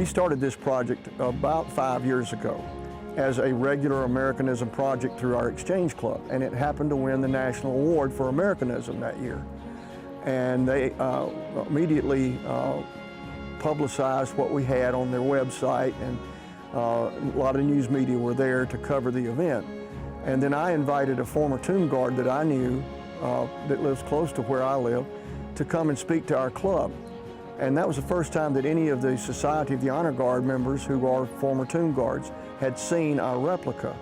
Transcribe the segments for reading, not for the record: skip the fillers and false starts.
We started this project about 5 years ago as a regular Americanism project through our Exchange Club, and it happened to win the National Award for Americanism that year. And they immediately publicized what we had on their website, and a lot of news media were there to cover the event. And then I invited a former tomb guard that I knew that lives close to where I live to come and speak to our club. And that was the first time that any of the Society of the Honor Guard members who are former tomb guards had seen our replica.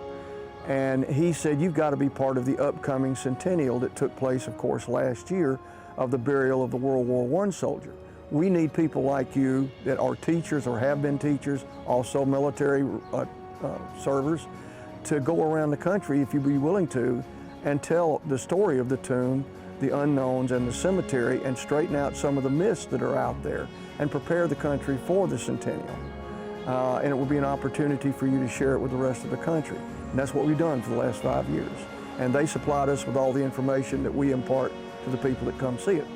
And he said, you've got to be part of the upcoming centennial that took place, of course, last year of the burial of the World War I soldier. We need people like you that are teachers or have been teachers, also military servers, to go around the country, if you'd be willing to, and tell the story of the tomb, the unknowns, and the cemetery, and straighten out some of the myths that are out there and prepare the country for the centennial. And it will be an opportunity for you to share it with the rest of the country. And that's what we've done for the last 5 years. And they supplied us with all the information that we impart to the people that come see it.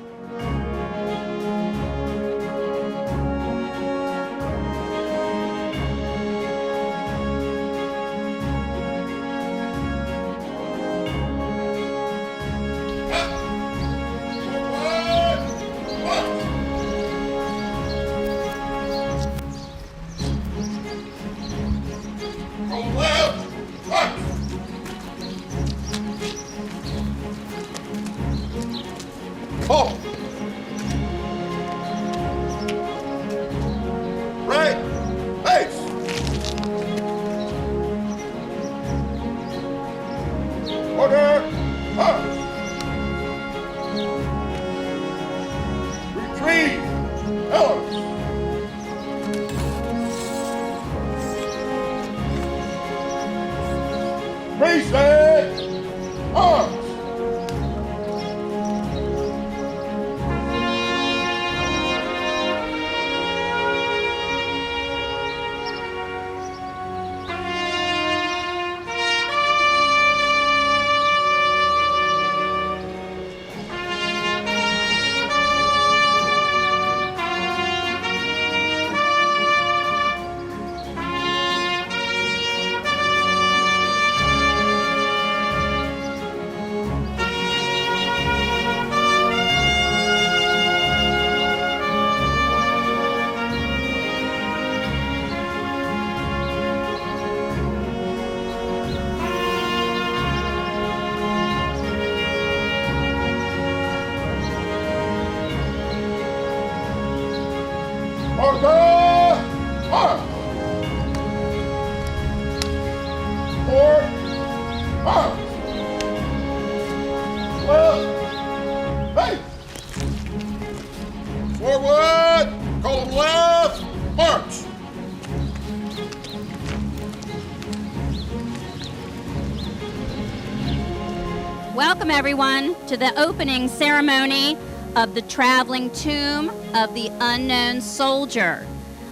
Welcome, everyone, to the opening ceremony of the traveling tomb of the unknown soldier.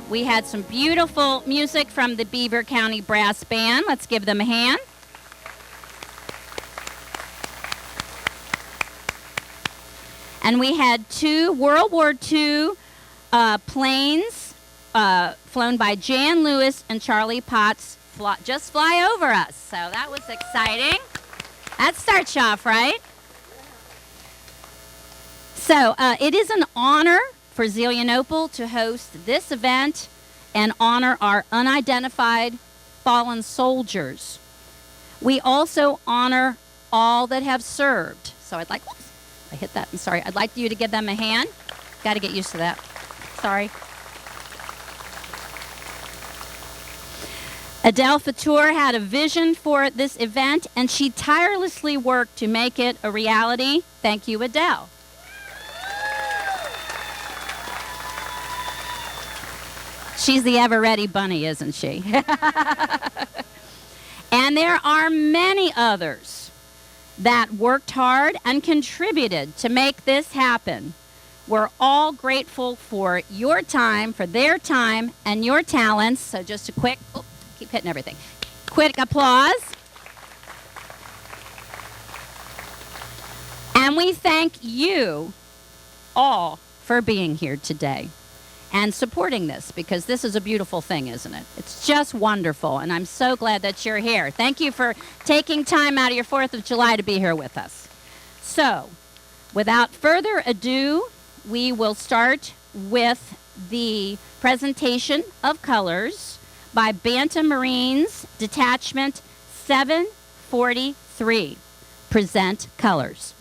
We had some beautiful music from the Beaver County Brass Band. Let's give them a hand. And we had 2 World War II planes flown by Jan Lewis and Charlie Potts just fly over us. So that was exciting. That starts you off, right? So it is an honor for Zelienople to host this event and honor our unidentified fallen soldiers. We also honor all that have served. So I'd like, oops, I hit that, I'm sorry. I'd like you to give them a hand. Got to get used to that. Sorry. Adele Fatur had a vision for this event, and she tirelessly worked to make it a reality. Thank you, Adele. She's the ever-ready bunny, isn't she? And there are many others that worked hard and contributed to make this happen. We're all grateful for your time, for their time, and your talents. So just a quick... keep hitting everything. Quick applause. And we thank you all for being here today. and supporting this, because this is a beautiful thing, isn't it? It's just wonderful, and I'm so glad that you're here. Thank you for taking time out of your 4th of July to be here with us. So, without further ado, we will start with the presentation of colors by Bantam Marines Detachment 743. Present colors.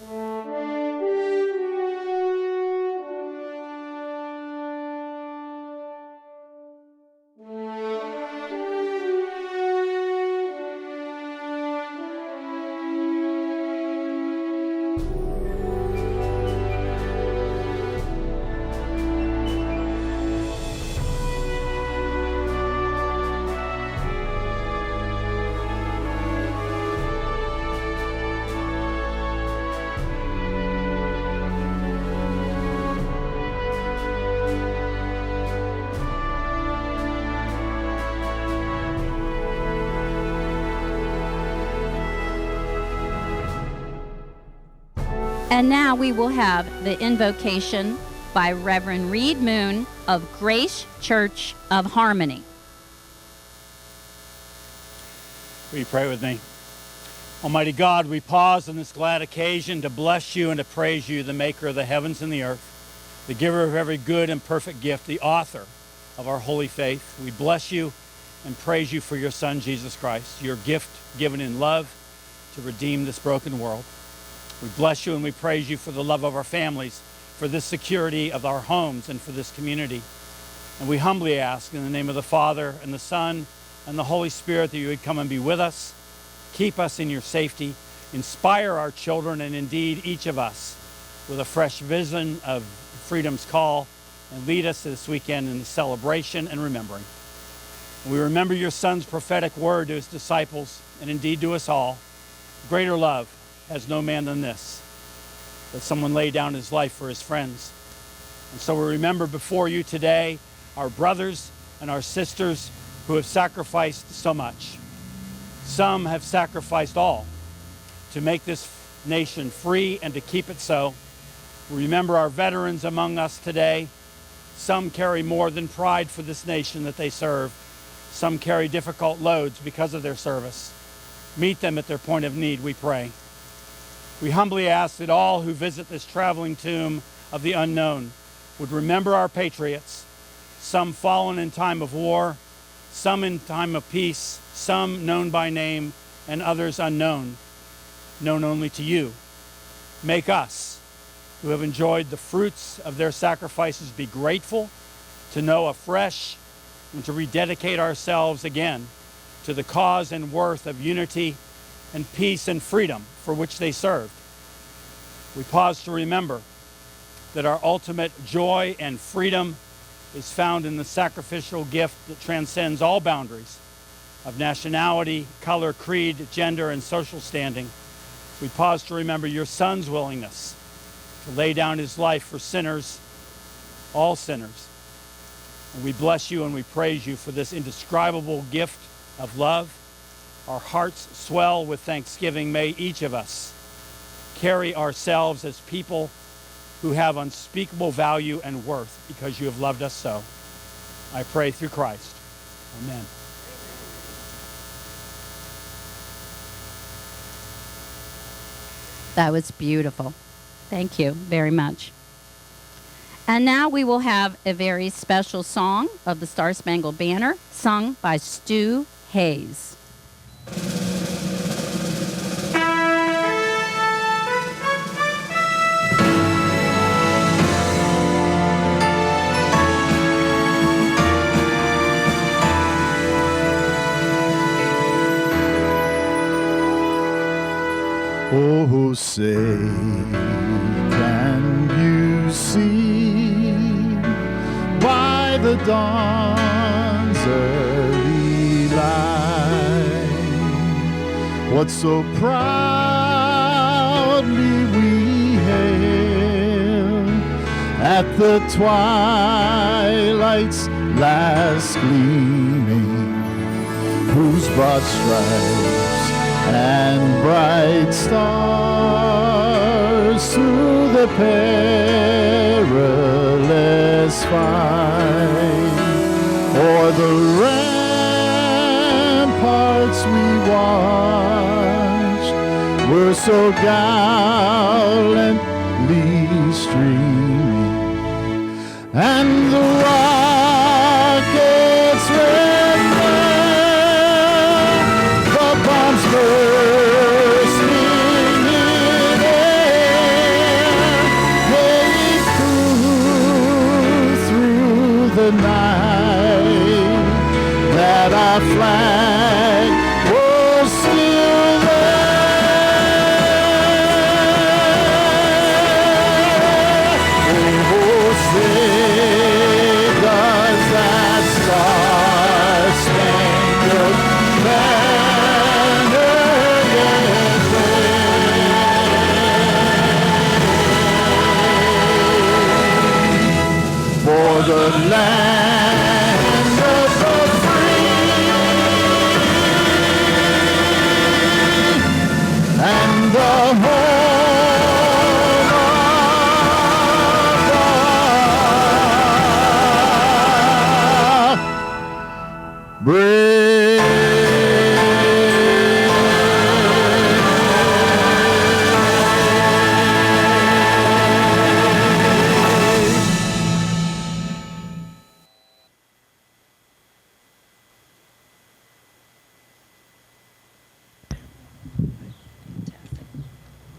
And now we will have the invocation by Reverend Reed Moon of Grace Church of Harmony. Will you pray with me? Almighty God, we pause on this glad occasion to bless you and to praise you, the maker of the heavens and the earth, the giver of every good and perfect gift, the author of our holy faith. We bless you and praise you for your Son, Jesus Christ, your gift given in love to redeem this broken world. We bless you and we praise you for the love of our families, for this security of our homes, and for this community. And we humbly ask in the name of the Father and the Son and the Holy Spirit that you would come and be with us, keep us in your safety, inspire our children, and indeed each of us with a fresh vision of freedom's call, and lead us this weekend in the celebration and remembering. And we remember your Son's prophetic word to his disciples, and indeed to us all. Greater love has no man than this, that someone lay down his life for his friends. And so we remember before you today our brothers and our sisters who have sacrificed so much. Some have sacrificed all to make this nation free and to keep it so. We remember our veterans among us today. Some carry more than pride for this nation that they serve. Some carry difficult loads because of their service. Meet them at their point of need, we pray. We humbly ask that all who visit this traveling tomb of the unknown would remember our patriots, some fallen in time of war, some in time of peace, some known by name, and others unknown, known only to you. Make us, who have enjoyed the fruits of their sacrifices, be grateful, to know afresh, and to rededicate ourselves again to the cause and worth of unity and peace and freedom for which they served. We pause to remember that our ultimate joy and freedom is found in the sacrificial gift that transcends all boundaries of nationality, color, creed, gender, and social standing. We pause to remember your Son's willingness to lay down his life for sinners, all sinners. And we bless you and we praise you for this indescribable gift of love. Our hearts swell with thanksgiving. May each of us carry ourselves as people who have unspeakable value and worth because you have loved us so. I pray through Christ. Amen. That was beautiful. Thank you very much. And now we will have a very special song of the Star Spangled Banner, sung by Stu Hayes. Oh, say, can you see by the dawn's early light what so proudly we hailed at the twilight's last gleaming, whose broad stripes and bright stars through the perilous fight the ramparts we watched were so gallantly streaming, and the rockets red flare, the bombs bursting in air, they flew through the night, that our flag was still there. Oh, say does that star-spangled banner yet wave for the land of the free and the home of the brave.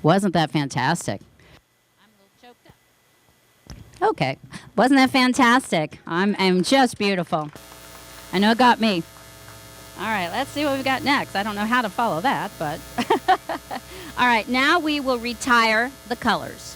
Wasn't that fantastic? I'm a little choked up. Okay. Wasn't that fantastic? I'm just beautiful. I know it got me. All right, let's see what we've got next. I don't know how to follow that, but. All right, now we will retire the colors.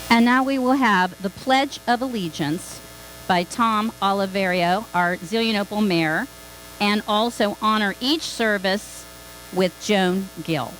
And now we will have the Pledge of Allegiance by Tom Oliverio, our Zelienople mayor, and also honor each service with Joan Gill.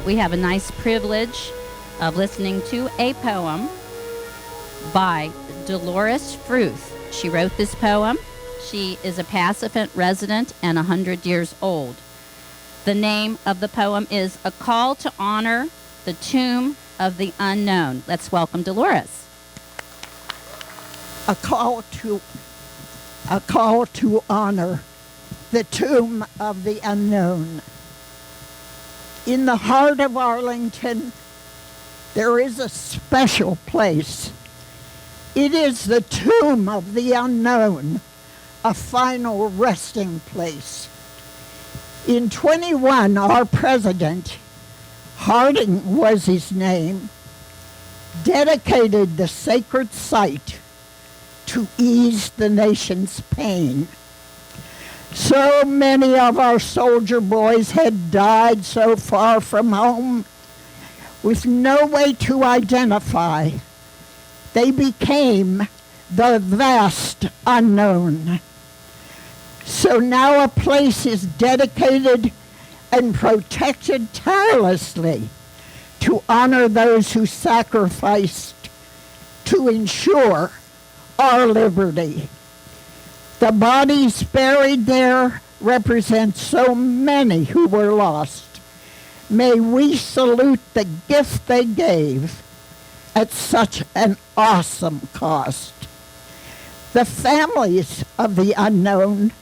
We have a nice privilege of listening to a poem by Dolores Fruth. She wrote this poem. She is a Pacifant resident and 100 years old. The name of the poem is A Call to Honor the Tomb of the Unknown. Let's welcome Dolores. A call to honor the tomb of the unknown. In the heart of Arlington, there is a special place. It is the tomb of the unknown, a final resting place. In 21, our president, Harding was his name, dedicated the sacred site to ease the nation's pain. So many of our soldier boys had died so far from home with no way to identify. They became the vast unknown. So now a place is dedicated and protected tirelessly to honor those who sacrificed to ensure our liberty. The bodies buried there represent so many who were lost. May we salute the gift they gave at such an awesome cost. The families of the unknown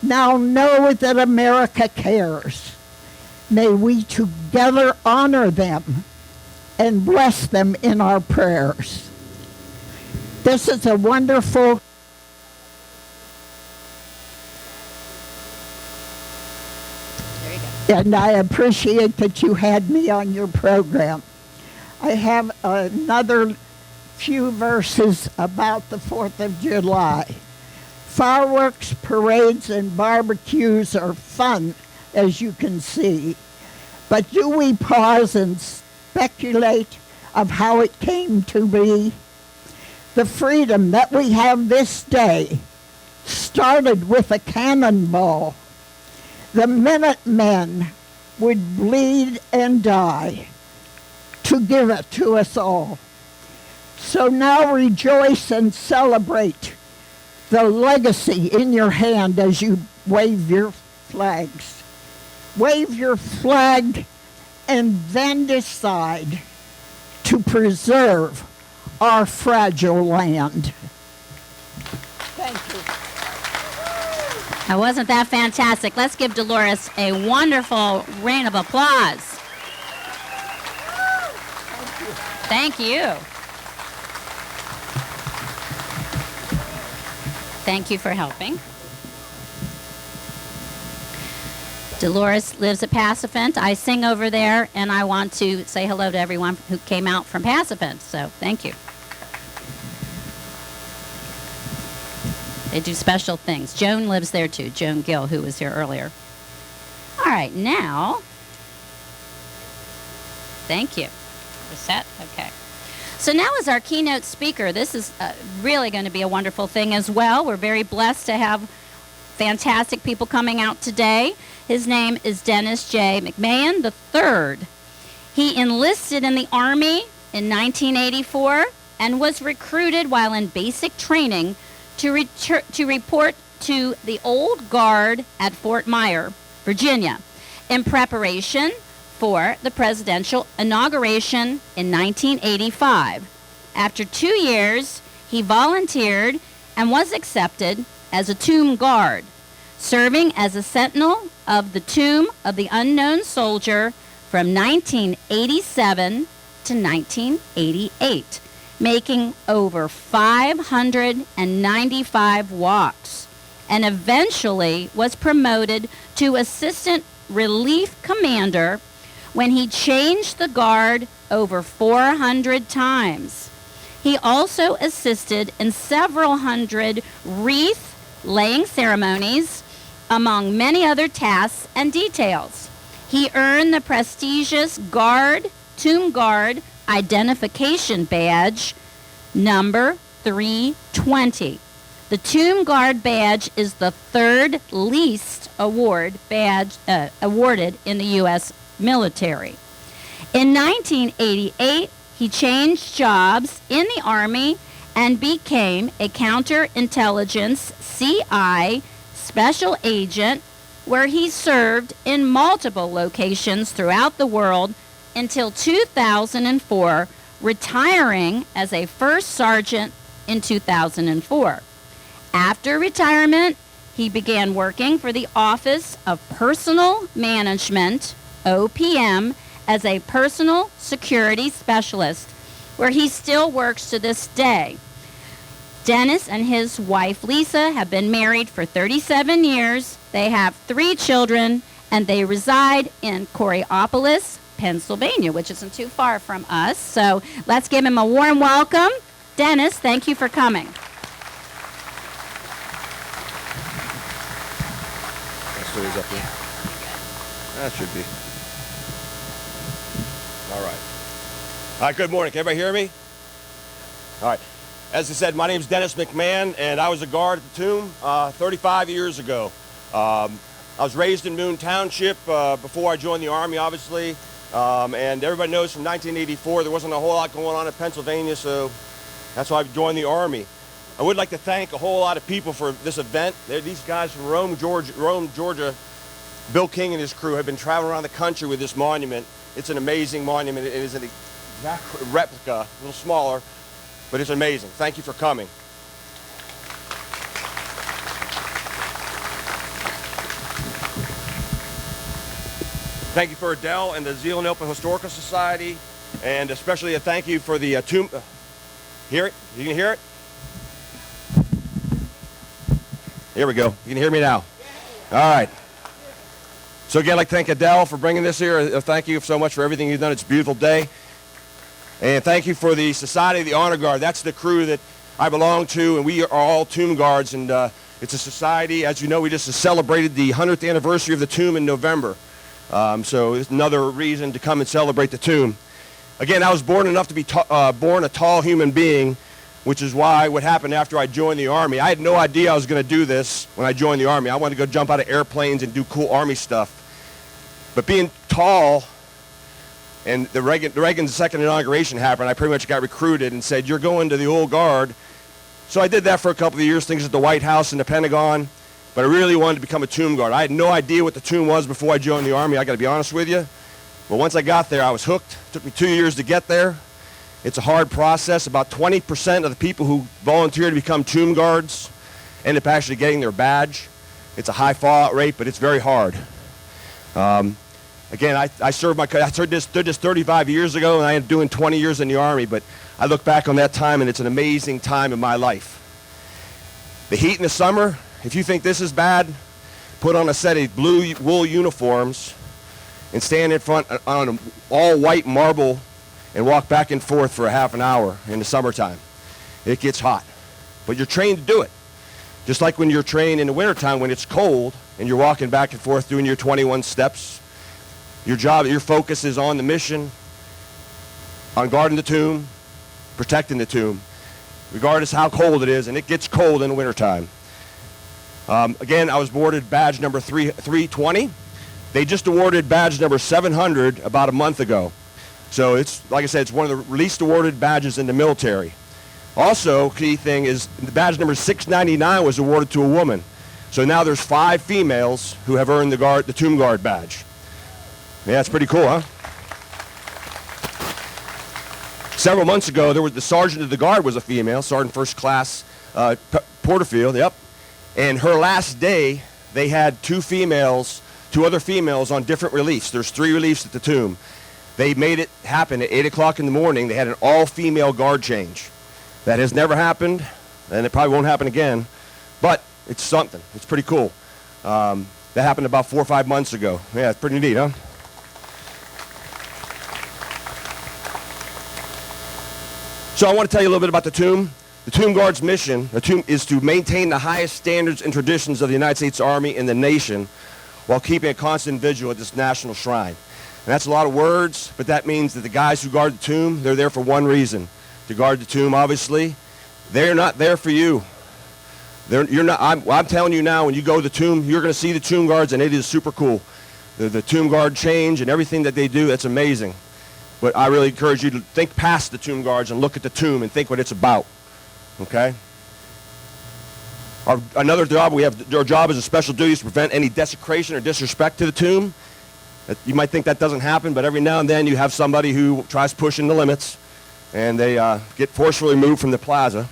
now know that America cares. May we together honor them and bless them in our prayers. This is a wonderful and I appreciate that you had me on your program. I have another few verses about the 4th of July. Fireworks, parades, and barbecues are fun, as you can see. But do we pause and speculate of how it came to be? The freedom that we have this day started with a cannonball. The Minutemen would bleed and die to give it to us all. So now rejoice and celebrate the legacy in your hand as you wave your flags. Wave your flag and then decide to preserve our fragile land. Thank you. Now, wasn't that fantastic? Let's give Dolores a wonderful round of applause. Thank you. Thank you for helping. Dolores lives at Passivant. I sing over there, and I want to say hello to everyone who came out from Passivant. So thank you. They do special things. Joan lives there too. Joan Gill, who was here earlier. All right, now. Thank you. We're set? Okay. So now as our keynote speaker, this is really going to be a wonderful thing as well. We're very blessed to have fantastic people coming out today. His name is Dennis J. McMahon III. He enlisted in the Army in 1984 and was recruited while in basic training to report to the Old Guard at Fort Myer, Virginia, in preparation for the presidential inauguration in 1985. After 2 years, he volunteered and was accepted as a tomb guard, serving as a sentinel of the tomb of the unknown soldier from 1987 to 1988, making over 595 walks, and eventually was promoted to assistant relief commander when he changed the guard over 400 times. He also assisted in several hundred wreath-laying ceremonies, among many other tasks and details. He earned the prestigious Tomb Guard Identification Badge, number 320. The Tomb Guard Badge is the third least awarded in the U.S. military. In 1988, he changed jobs in the Army and became a counterintelligence CI special agent, where he served in multiple locations throughout the world until 2004, retiring as a first sergeant in 2004. After retirement, he began working for the Office of Personnel Management, OPM as a personal security specialist, where he still works to this day. Dennis and his wife Lisa have been married for 37 years. They have 3 children, and they reside in Coraopolis, Pennsylvania, which isn't too far from us. So let's give him a warm welcome. Dennis, thank you for coming. Up here. That should be. All right. All right, good morning. Can everybody hear me? All right. As I said, my name is Dennis McMahon, and I was a guard at the tomb 35 years ago. I was raised in Moon Township before I joined the Army, obviously. And everybody knows from 1984 there wasn't a whole lot going on in Pennsylvania, so that's why I joined the Army. I would like to thank a whole lot of people for this event. These guys from Rome, Georgia, Bill King and his crew have been traveling around the country with this monument. It's an amazing monument. It is an exact replica, a little smaller, but it's amazing. Thank you for coming. Thank you for Adele and the Zielinopel Historical Society, and especially a thank you for the tomb. Hear it? You can hear it? Here we go. You can hear me now. All right. So again, I'd like to thank Adele for bringing this here. Thank you so much for everything you've done. It's a beautiful day. And thank you for the Society of the Honor Guard. That's the crew that I belong to, and we are all tomb guards. And it's a society, as you know, we just celebrated the 100th anniversary of the tomb in November. So it's another reason to come and celebrate the tomb. Again, I was born enough to be born a tall human being, which is why what happened after I joined the Army. I had no idea I was going to do this when I joined the Army. I wanted to go jump out of airplanes and do cool Army stuff. But being tall, and the Reagan's second inauguration happened, I pretty much got recruited and said, you're going to the old guard. So I did that for a couple of years, things at the White House and the Pentagon. But I really wanted to become a tomb guard. I had no idea what the tomb was before I joined the Army, I got to be honest with you. But once I got there, I was hooked. It took me 2 years to get there. It's a hard process. About 20% of the people who volunteer to become tomb guards end up actually getting their badge. It's a high fallout rate, but it's very hard. Again, I stood this 35 years ago, and I ended up doing 20 years in the Army, but I look back on that time, and it's an amazing time in my life. The heat in the summer, if you think this is bad, put on a set of blue wool uniforms and stand in front on all white marble and walk back and forth for a half an hour in the summertime. It gets hot, but you're trained to do it. Just like when you're trained in the wintertime when it's cold and you're walking back and forth doing your 21 steps. Your focus is on the mission, on guarding the tomb, protecting the tomb, regardless how cold it is, and it gets cold in the wintertime. Again, I was awarded badge number 320. They just awarded badge number 700 about a month ago. So it's, like I said, it's one of the least awarded badges in the military. Also, key thing is the badge number 699 was awarded to a woman. So now there's 5 females who have earned the tomb guard badge. Yeah, it's pretty cool, huh? Several months ago, the sergeant of the guard was a female, Sergeant First Class Porterfield, yep. And her last day, they had 2 other females on different reliefs. There's 3 reliefs at the tomb. They made it happen at 8 o'clock in the morning. They had an all-female guard change. That has never happened, and it probably won't happen again, but it's something. It's pretty cool. That happened about 4 or 5 months ago. Yeah, it's pretty neat, huh? So I want to tell you a little bit about the tomb. The Tomb Guard's mission, is to maintain the highest standards and traditions of the United States Army and the nation while keeping a constant vigil at this national shrine. And that's a lot of words, but that means that the guys who guard the tomb, they're there for one reason. To guard the tomb, obviously. They're not there for you. I'm telling you now, when you go to the tomb, you're going to see the tomb guards, and it is super cool. The tomb guard change and everything that they do, that's amazing. But I really encourage you to think past the tomb guards and look at the tomb and think what it's about. Okay? Our job as a special duty is to prevent any desecration or disrespect to the tomb. You might think that doesn't happen, but every now and then you have somebody who tries pushing the limits, and they get forcefully moved from the plaza.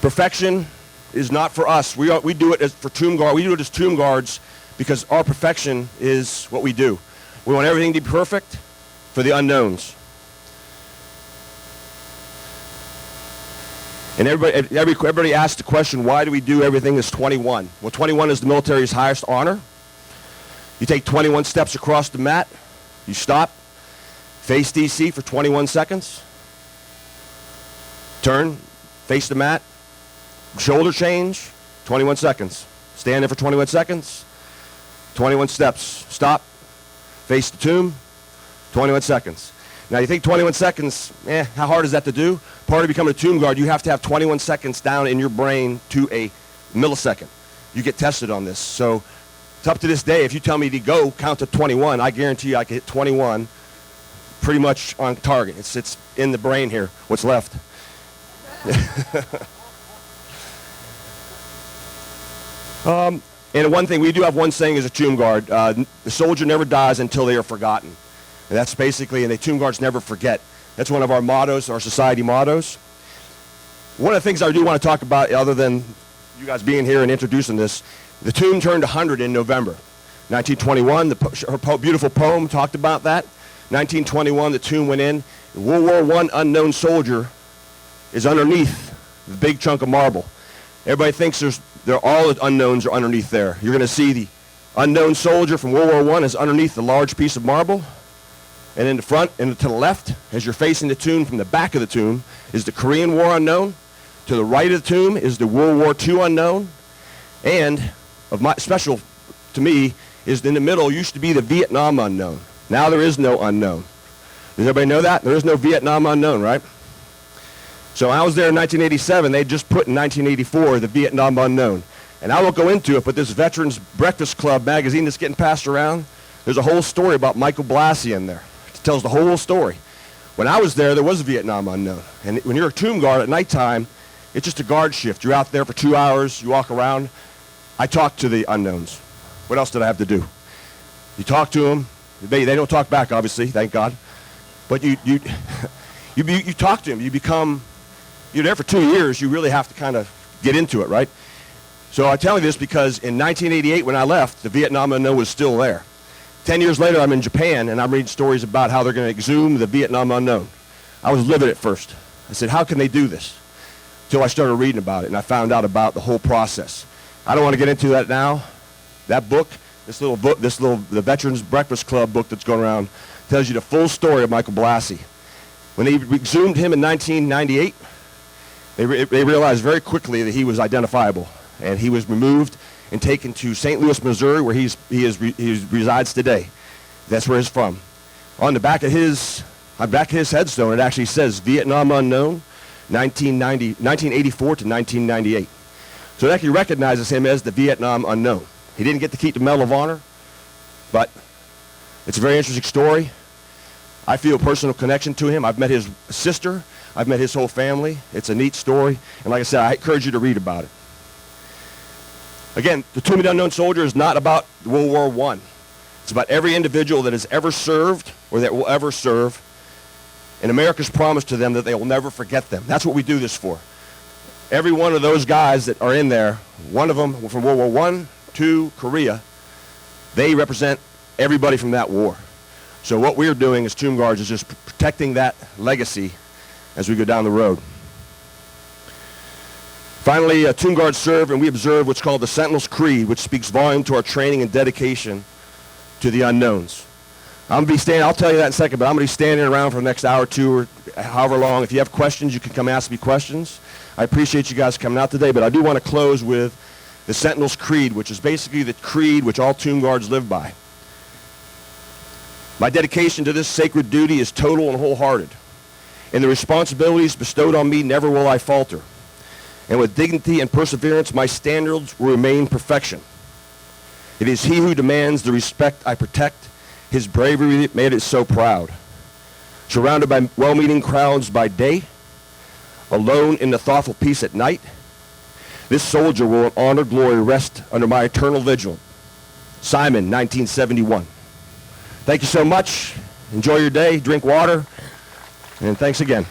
Perfection is not for us. We do it for tomb guard. We do it as tomb guards because our perfection is what we do. We want everything to be perfect for the unknowns. And everybody asks the question, why do we do everything as 21? Well, 21 is the military's highest honor. You take 21 steps across the mat. You stop. Face DC for 21 seconds. Turn. Face the mat. Shoulder change. 21 seconds. Stand there for 21 seconds. 21 steps. Stop. Face the tomb. 21 seconds. Now, you think 21 seconds, how hard is that to do? Part of becoming a tomb guard, you have to have 21 seconds down in your brain to a millisecond. You get tested on this. So it's up to this day. If you tell me to go count to 21, I guarantee you I can hit 21 pretty much on target. It's in the brain here, what's left. And one thing, we do have one saying as a tomb guard, the soldier never dies until they are forgotten. And that's basically, and the tomb guards never forget. That's one of our mottos, our society mottos. One of the things I do want to talk about, other than you guys being here and introducing this, the tomb turned 100 in November. 1921, her beautiful poem talked about that. 1921, the tomb went in. World War I unknown soldier is underneath the big chunk of marble. Everybody thinks all the unknowns are underneath there. You're going to see the unknown soldier from World War I is underneath the large piece of marble. And in the front and to the left, as you're facing the tomb, from the back of the tomb, is the Korean War unknown. To the right of the tomb is the World War II unknown. And special to me is in the middle used to be the Vietnam unknown. Now there is no unknown. Does everybody know that? There is no Vietnam unknown, right? So I was there in 1987. They just put in 1984 the Vietnam unknown. And I won't go into it, but this Veterans Breakfast Club magazine that's getting passed around, there's a whole story about Michael Blassie in there. Tells the whole story. When I was there was a Vietnam unknown. And when you're a tomb guard at nighttime, it's just a guard shift. You're out there for 2 hours, you walk around. I talked to the unknowns. What else did I have to do? You talk to them. They don't talk back, obviously, thank God. But you talk to them. You're there for 2 years. You really have to kind of get into it, right? So I tell you this because in 1988 when I left, the Vietnam unknown was still there. 10 years later, I'm in Japan, and I'm reading stories about how they're going to exhume the Vietnam unknown. I was livid at first. I said, how can they do this? Until I started reading about it, and I found out about the whole process. I don't want to get into that now. That book, the Veterans Breakfast Club book that's going around, tells you the full story of Michael Blassie. When they exhumed him in 1998, they realized very quickly that he was identifiable, and he was removed and taken to St. Louis, Missouri, where he resides today. That's where he's from. On the back of his headstone, it actually says Vietnam unknown, 1984 to 1998. So it actually recognizes him as the Vietnam unknown. He didn't get to keep the Medal of Honor, but it's a very interesting story. I feel a personal connection to him. I've met his sister. I've met his whole family. It's a neat story. And like I said, I encourage you to read about it. Again, the Tomb of the Unknown Soldier is not about World War I. It's about every individual that has ever served or that will ever serve. And America's promise to them that they will never forget them. That's what we do this for. Every one of those guys that are in there, one of them from World War I, II, Korea, they represent everybody from that war. So what we're doing as Tomb Guards is just protecting that legacy as we go down the road. Finally, Tomb Guards serve and we observe what's called the Sentinel's Creed, which speaks volume to our training and dedication to the unknowns. I'll tell you that in a second, but I'm going to be standing around for the next hour or two or however long. If you have questions, you can come ask me questions. I appreciate you guys coming out today, but I do want to close with the Sentinel's Creed, which is basically the creed which all Tomb Guards live by. My dedication to this sacred duty is total and wholehearted. In the responsibilities bestowed on me, never will I falter. And with dignity and perseverance, my standards will remain perfection. It is he who demands the respect I protect. His bravery that made it so proud. Surrounded by well-meaning crowds by day, alone in the thoughtful peace at night, this soldier will in honor glory rest under my eternal vigil. Simon, 1971. Thank you so much. Enjoy your day. Drink water. And thanks again.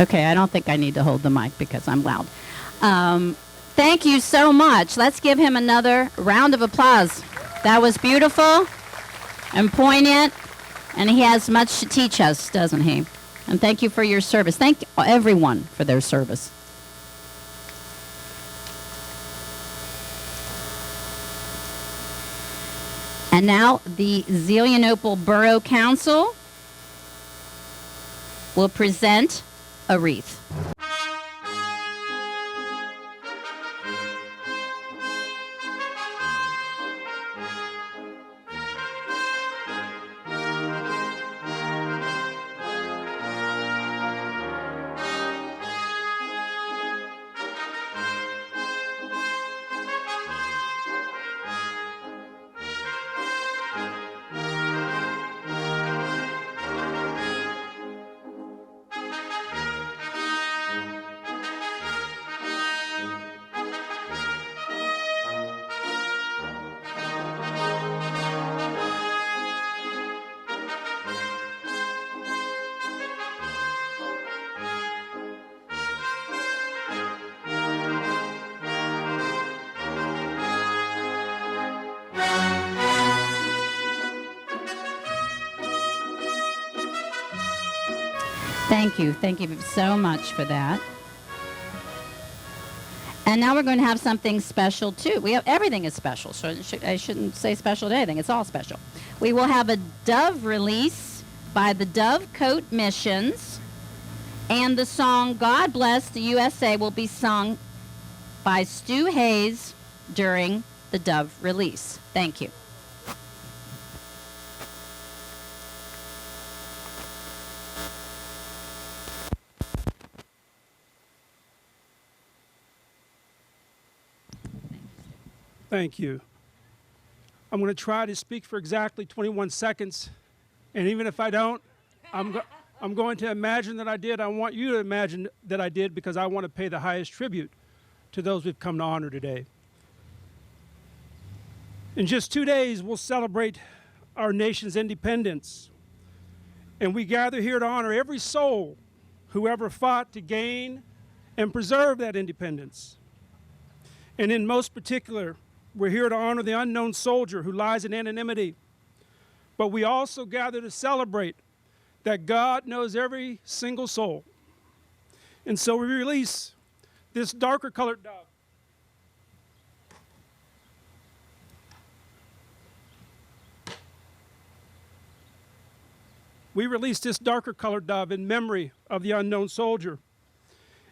Okay, I don't think I need to hold the mic because I'm loud. Thank you so much. Let's give him another round of applause. That was beautiful and poignant, and he has much to teach us, doesn't he? And thank you for your service. Thank everyone for their service. And now the Zelienople Borough Council will present a wreath. Thank you. Thank you so much for that. And now we're going to have something special, too. Everything is special, so I shouldn't say special to anything. It's all special. We will have a dove release by the Dove Coat Missions, and the song God Bless the USA will be sung by Stu Hayes during the dove release. Thank you. Thank you. I'm going to try to speak for exactly 21 seconds, and even if I don't, I'm going to imagine that I did. I want you to imagine that I did, because I want to pay the highest tribute to those we've come to honor today. In just 2 days, we'll celebrate our nation's independence, and we gather here to honor every soul who ever fought to gain and preserve that independence. And in most particular, we're here to honor the unknown soldier who lies in anonymity. But we also gather to celebrate that God knows every single soul. And so we release this darker colored dove. We release this darker colored dove in memory of the unknown soldier.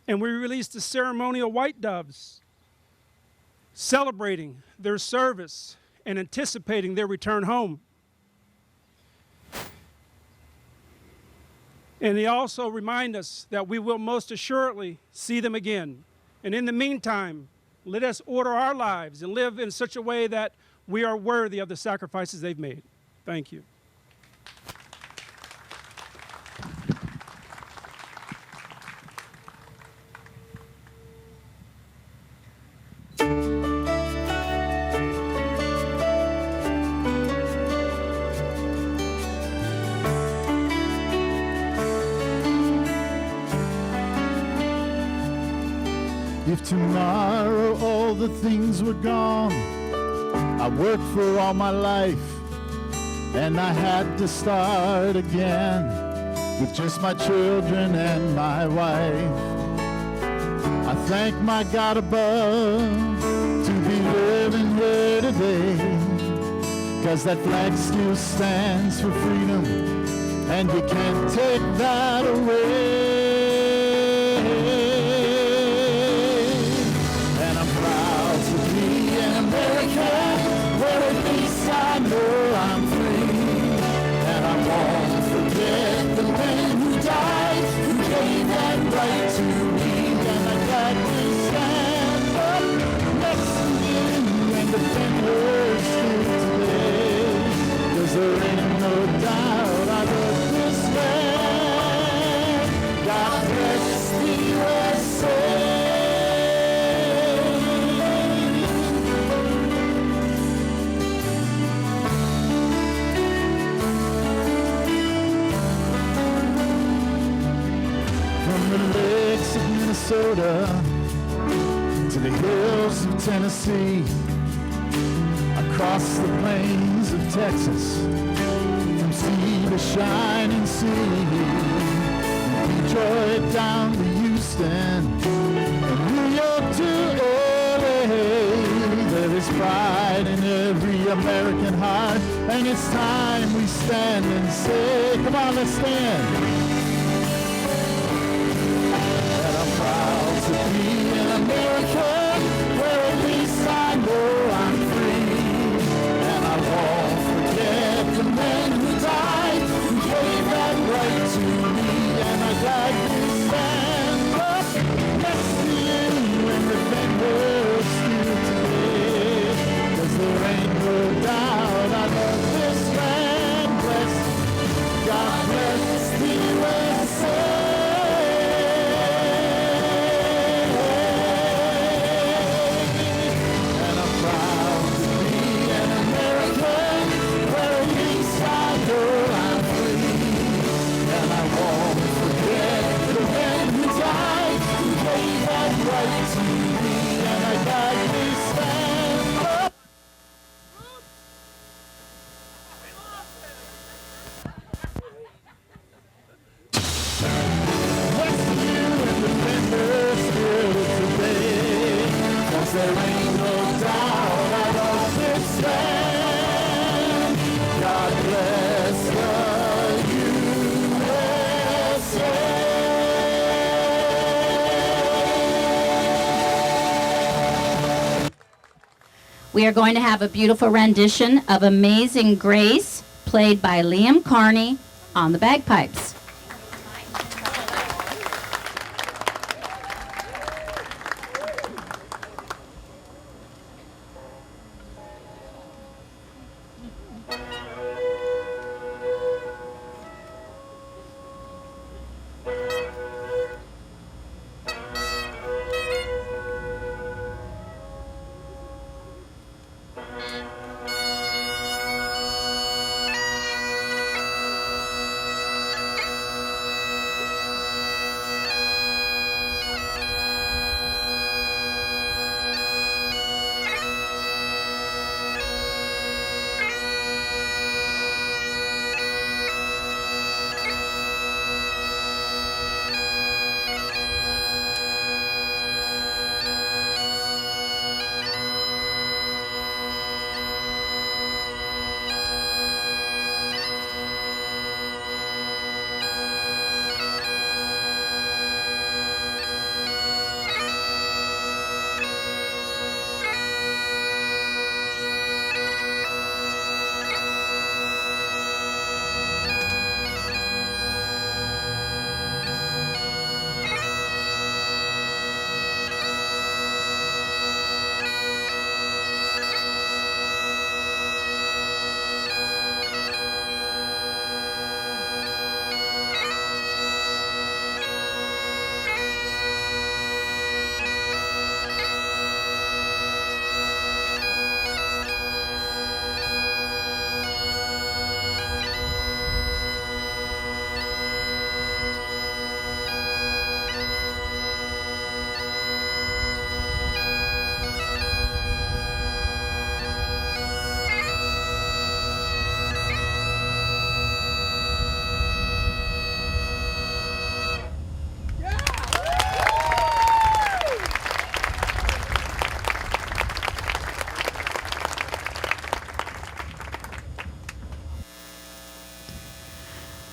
And we release the ceremonial white doves, celebrating their service and anticipating their return home. And they also remind us that we will most assuredly see them again. And in the meantime, let us order our lives and live in such a way that we are worthy of the sacrifices they've made. Thank you. If tomorrow all the things were gone, I worked for all my life, and I had to start again with just my children and my wife. I thank my God above to be living here today, 'cause that flag still stands for freedom, and you can't take that away. I know I'm free, and I won't forget the man who died, who gave that right to me. And I got to stand up next to him and defend her still today, 'cause there ain't no doubt I love this man. the lakes of Minnesota to the hills of Tennessee, across the plains of Texas, from sea to shining sea, Detroit down to Houston, and New York to LA. There is pride in every American heart, and it's time we stand and say, come on, let's stand. And I'm proud to be an American, where at least I know I'm free. And I won't forget the men who died, who gave that right to me. And I gladly stand up next to you and defend her still today. 'Cause there ain't no doubt I love this land. Bless, God bless the USA. There ain't no doubt I love this land. God bless the USA. We are going to have a beautiful rendition of Amazing Grace, played by Liam Carney on the bagpipes.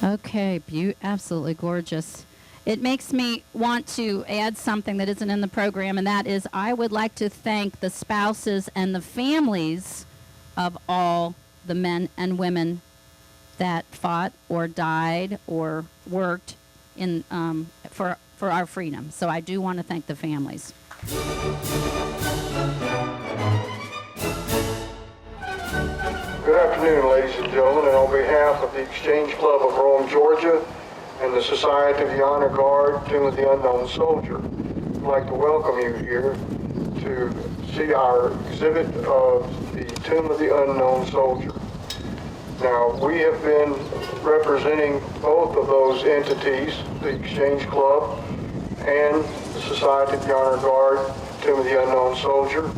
Okay, absolutely gorgeous. It makes me want to add something that isn't in the program, and that is I would like to thank the spouses and the families of all the men and women that fought or died or worked in for our freedom. So I do want to thank the families. Good afternoon, ladies and gentlemen, and on behalf of the Exchange Club of Rome, Georgia, and the Society of the Honor Guard, Tomb of the Unknown Soldier, I'd like to welcome you here to see our exhibit of the Tomb of the Unknown Soldier. Now, we have been representing both of those entities, the Exchange Club and the Society of the Honor Guard, Tomb of the Unknown Soldier,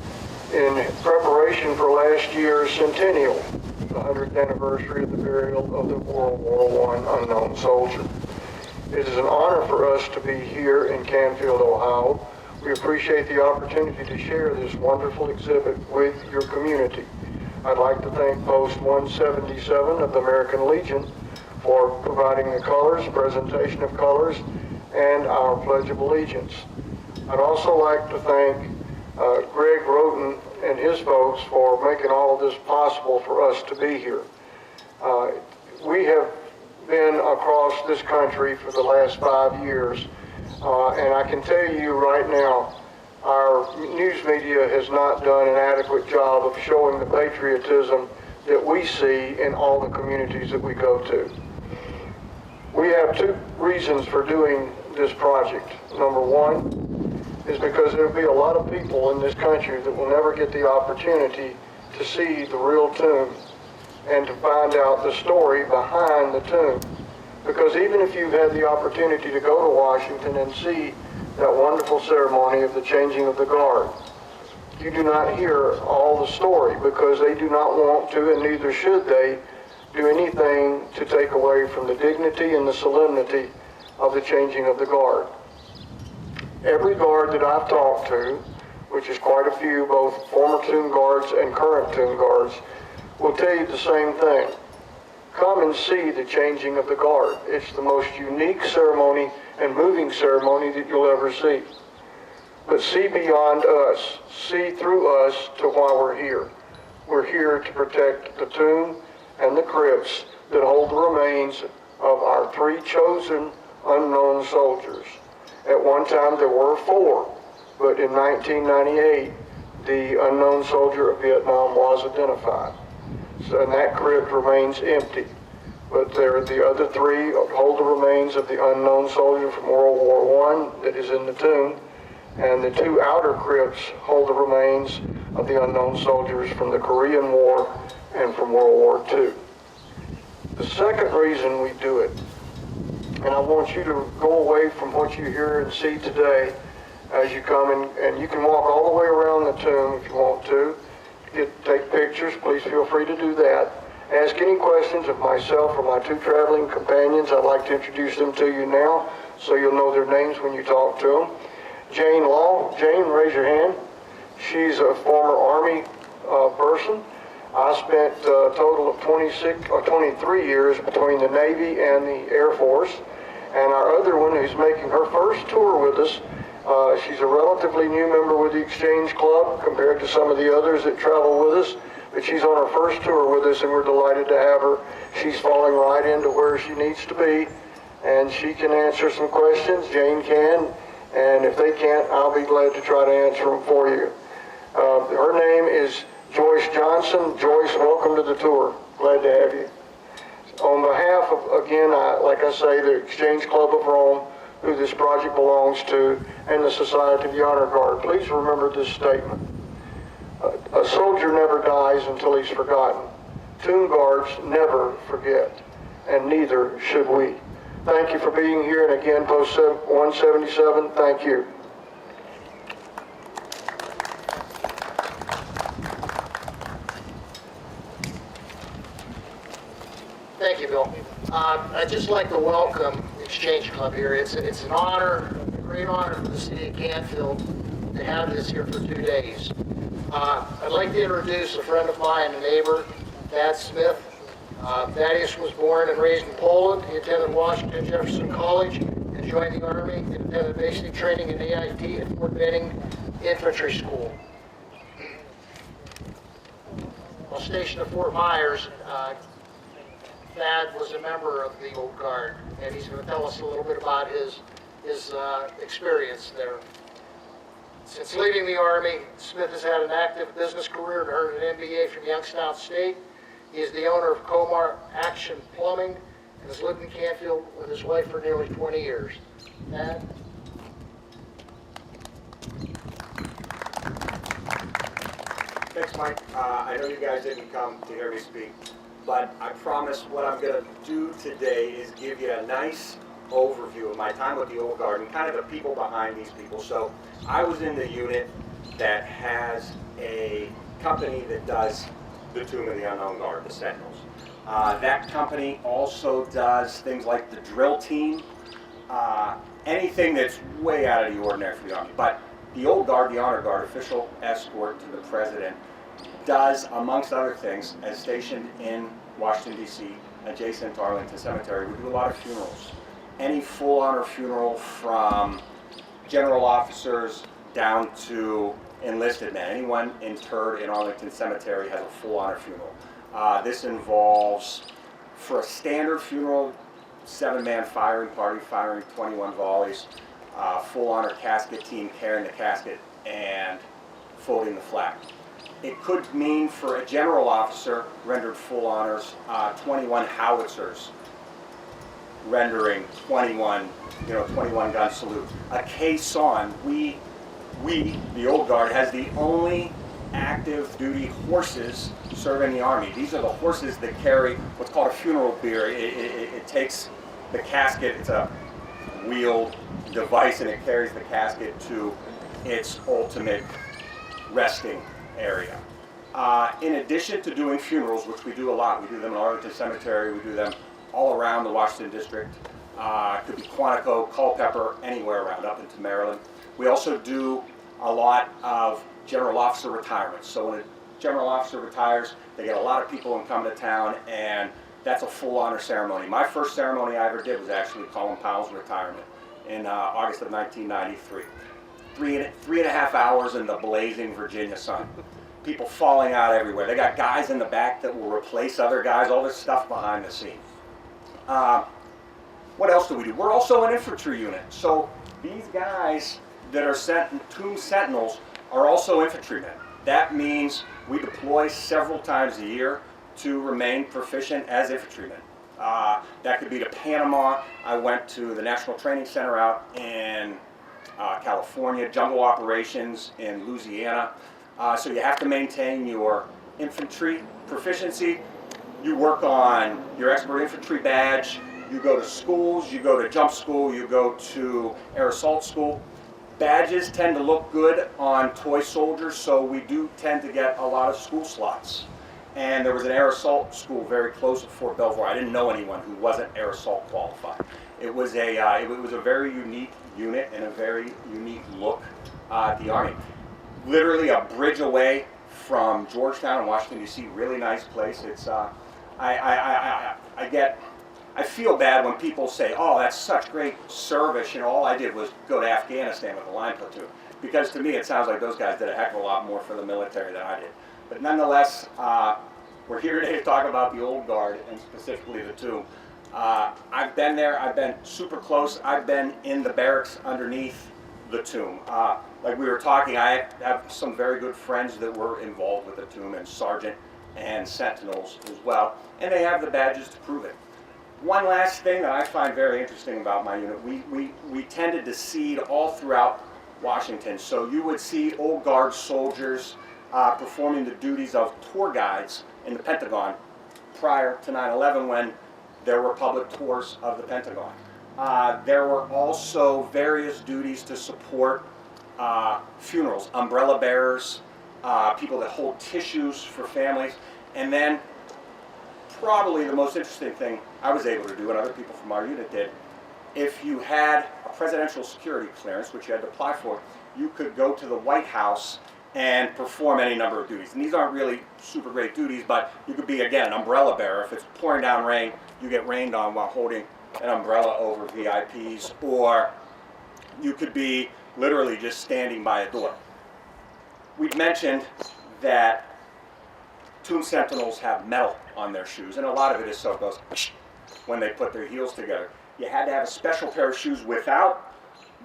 in preparation for last year's centennial, the 100th anniversary of the burial of the World War I unknown soldier. It is an honor for us to be here in Canfield, Ohio. We appreciate the opportunity to share this wonderful exhibit with your community. I'd like to thank Post 177 of the American Legion for providing the colors, presentation of colors, and our Pledge of Allegiance. I'd also like to thank Greg Roden and his folks for making all of this possible for us to be here. We have been across this country for the last 5 years, and I can tell you right now, our news media has not done an adequate job of showing the patriotism that we see in all the communities that we go to. We have 2 reasons for doing this project. Number one is because there will be a lot of people in this country that will never get the opportunity to see the real tomb and to find out the story behind the tomb. Because even if you've had the opportunity to go to Washington and see that wonderful ceremony of the changing of the guard, you do not hear all the story because they do not want to, and neither should they, do anything to take away from the dignity and the solemnity of the changing of the guard. Every guard that I've talked to, which is quite a few, both former tomb guards and current tomb guards, will tell you the same thing. Come and see the changing of the guard. It's the most unique ceremony and moving ceremony that you'll ever see. But see beyond us, see through us to why we're here. We're here to protect the tomb and the crypts that hold the remains of our 3 chosen unknown soldiers. At one time there were 4, but in 1998 the unknown soldier of Vietnam was identified. So, and that crypt remains empty. But there are the other 3 hold the remains of the unknown soldier from World War I that is in the tomb, and the 2 outer crypts hold the remains of the unknown soldiers from the Korean War and from World War II. The second reason we do it, and I want you to go away from what you hear and see today as you come in, and you can walk all the way around the tomb if you want to. Take pictures, please feel free to do that. Ask any questions of myself or my 2 traveling companions. I'd like to introduce them to you now so you'll know their names when you talk to them. Jane Law. Jane, raise your hand. She's a former Army person. I spent a total of 23 years between the Navy and the Air Force. And our other one who's making her first tour with us, she's a relatively new member with the Exchange Club compared to some of the others that travel with us, but she's on her first tour with us and we're delighted to have her. She's falling right into where she needs to be, and she can answer some questions. Jane can, and if they can't, I'll be glad to try to answer them for you. Her name is Joyce Johnson. Joyce, welcome to the tour. Glad to have you. On behalf of, again, like I say, the Exchange Club of Rome, who this project belongs to, and the Society of the Honor Guard, please remember this statement. A soldier never dies until he's forgotten. Tomb guards never forget, and neither should we. Thank you for being here, and again, Post 177, thank you. Thank you, Bill. I'd just like to welcome the Exchange Club here. It's an honor, a great honor for the city of Canfield to have this here for 2 days. I'd like to introduce a friend of mine, a neighbor, Thad Smith. Thaddeus was born and raised in Poland. He attended Washington Jefferson College and joined the Army and attended basic training in AIT at Fort Benning Infantry School. While stationed at Fort Myers, Thad was a member of the Old Guard, and he's going to tell us a little bit about his experience there. Since leaving the Army, Smith has had an active business career and earned an MBA from Youngstown State. He is the owner of Comar Action Plumbing and has lived in Canfield with his wife for nearly 20 years. Thad? Thanks, Mike. I know you guys didn't come to hear me speak, but I promise what I'm going to do today is give you a nice, overview of my time with the Old Guard and kind of the people behind these people. So I was in the unit that has a company that does the Tomb of the Unknown Guard, the Sentinels. That company also does things like the drill team, anything that's way out of the ordinary for the Army. But the Old Guard, the Honor Guard, official escort to the President, does, amongst other things, as stationed in Washington, D.C., adjacent to Arlington Cemetery, we do a lot of funerals. Any full honor funeral, from general officers down to enlisted men. Anyone interred in Arlington Cemetery has a full honor funeral. This involves, for a standard funeral, 7-man firing party, firing 21 volleys, full honor casket team carrying the casket and folding the flag. It could mean, for a general officer rendered full honors, 21 howitzers rendering 21 gun salute. A caisson. We, the Old Guard, has the only active duty horses serving the Army. These are the horses that carry what's called a funeral bier. It takes the casket, it's a wheeled device, and it carries the casket to its ultimate resting area. In addition to doing funerals, which we do a lot, we do them in Arlington Cemetery, we do them all around the Washington District, could be Quantico, Culpeper, anywhere around, up into Maryland. We also do a lot of general officer retirements. So when a general officer retires, they get a lot of people and come to town, and that's a full honor ceremony. My first ceremony I ever did was actually Colin Powell's retirement in August of 1993. Three and a half hours in the blazing Virginia sun. People falling out everywhere. They got guys in the back that will replace other guys, all this stuff behind the scenes. What else do we do? We're also an infantry unit. So these guys that are Tomb Sentinels are also infantrymen. That means we deploy several times a year to remain proficient as infantrymen. That could be to Panama. I went to the National Training Center out in California, jungle operations in Louisiana. So you have to maintain your infantry proficiency. You work on your expert infantry badge. You go to schools, you go to jump school, you go to air assault school. Badges tend to look good on toy soldiers, so we do tend to get a lot of school slots. And there was an air assault school very close at Fort Belvoir. I didn't know anyone who wasn't air assault qualified. It was a very unique unit and a very unique look at the Army. Literally a bridge away from Georgetown in Washington, D.C. Really nice place. It's I feel bad when people say, "Oh, that's such great service." You know, all I did was go to Afghanistan with the line platoon. Because to me, it sounds like those guys did a heck of a lot more for the military than I did. But nonetheless, we're here today to talk about the Old Guard and specifically the Tomb. I've been there. I've been super close. I've been in the barracks underneath the Tomb. Like we were talking, I have some very good friends that were involved with the Tomb, and Sergeant and Sentinels as well, and they have the badges to prove it. One last thing that I find very interesting about my unit, we tended to seed all throughout Washington. So you would see Old Guard soldiers performing the duties of tour guides in the Pentagon prior to 9/11, when there were public tours of the Pentagon. There were also various duties to support funerals, umbrella bearers, people that hold tissues for families, and then probably the most interesting thing I was able to do, and other people from our unit did, if you had a presidential security clearance, which you had to apply for, you could go to the White House and perform any number of duties. And these aren't really super great duties, but you could be, again, an umbrella bearer. If it's pouring down rain, you get rained on while holding an umbrella over VIPs, or you could be literally just standing by a door. We've mentioned that Tomb Sentinels have metal on their shoes, and a lot of it is so it goes when they put their heels together. You had to have a special pair of shoes without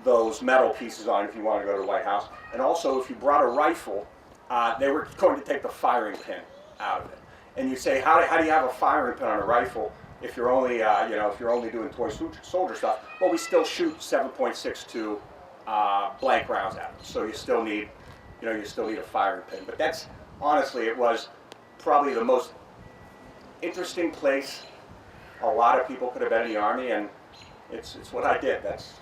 those metal pieces on if you wanted to go to the White House. And also, if you brought a rifle, they were going to take the firing pin out of it. And you say, how do you have a firing pin on a rifle if you're only, if you're only doing toy soldier stuff? Well, we still shoot 7.62 blank rounds at them, so you still need, a firing pin. But that's, honestly, it was probably the most interesting place a lot of people could have been in the Army, and it's what I did. That's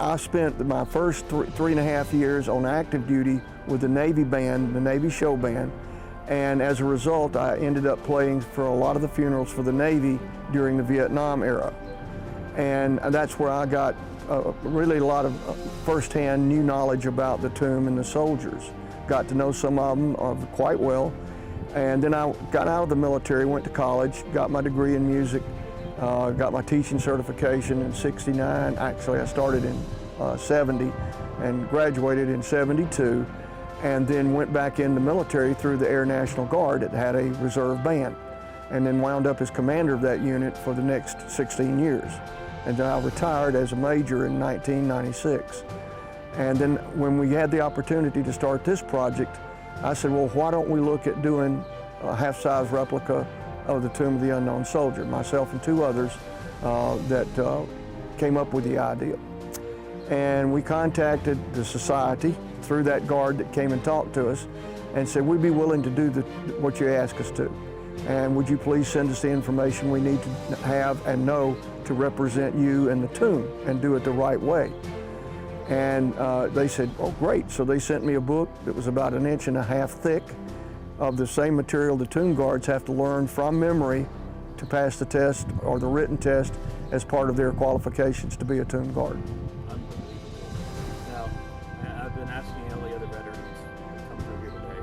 I spent my first 3.5 years on active duty with the Navy band, the Navy show band, and as a result I ended up playing for a lot of the funerals for the Navy during the Vietnam era. And that's where I got really a lot of firsthand new knowledge about the tomb and the soldiers. Got to know some of them quite well. And then I got out of the military, went to college, got my degree in music, got my teaching certification in '69. Actually, I started in '70 and graduated in '72, and then went back in the military through the Air National Guard. It had a reserve band, and then wound up as commander of that unit for the next 16 years. And then I retired as a major in 1996. And then when we had the opportunity to start this project, I said, well, why don't we look at doing a half-size replica of the Tomb of the Unknown Soldier? Myself and 2 others that came up with the idea. And we contacted the society through that guard that came and talked to us and said, we'd be willing to do what you ask us to. And would you please send us the information we need to have and know to represent you and the tomb and do it the right way. And they said, oh, great. So they sent me a book that was about 1.5 inches thick of the same material the tomb guards have to learn from memory to pass the test or the written test as part of their qualifications to be a tomb guard. Unbelievable. Now, I've been asking all the other veterans that come through here today,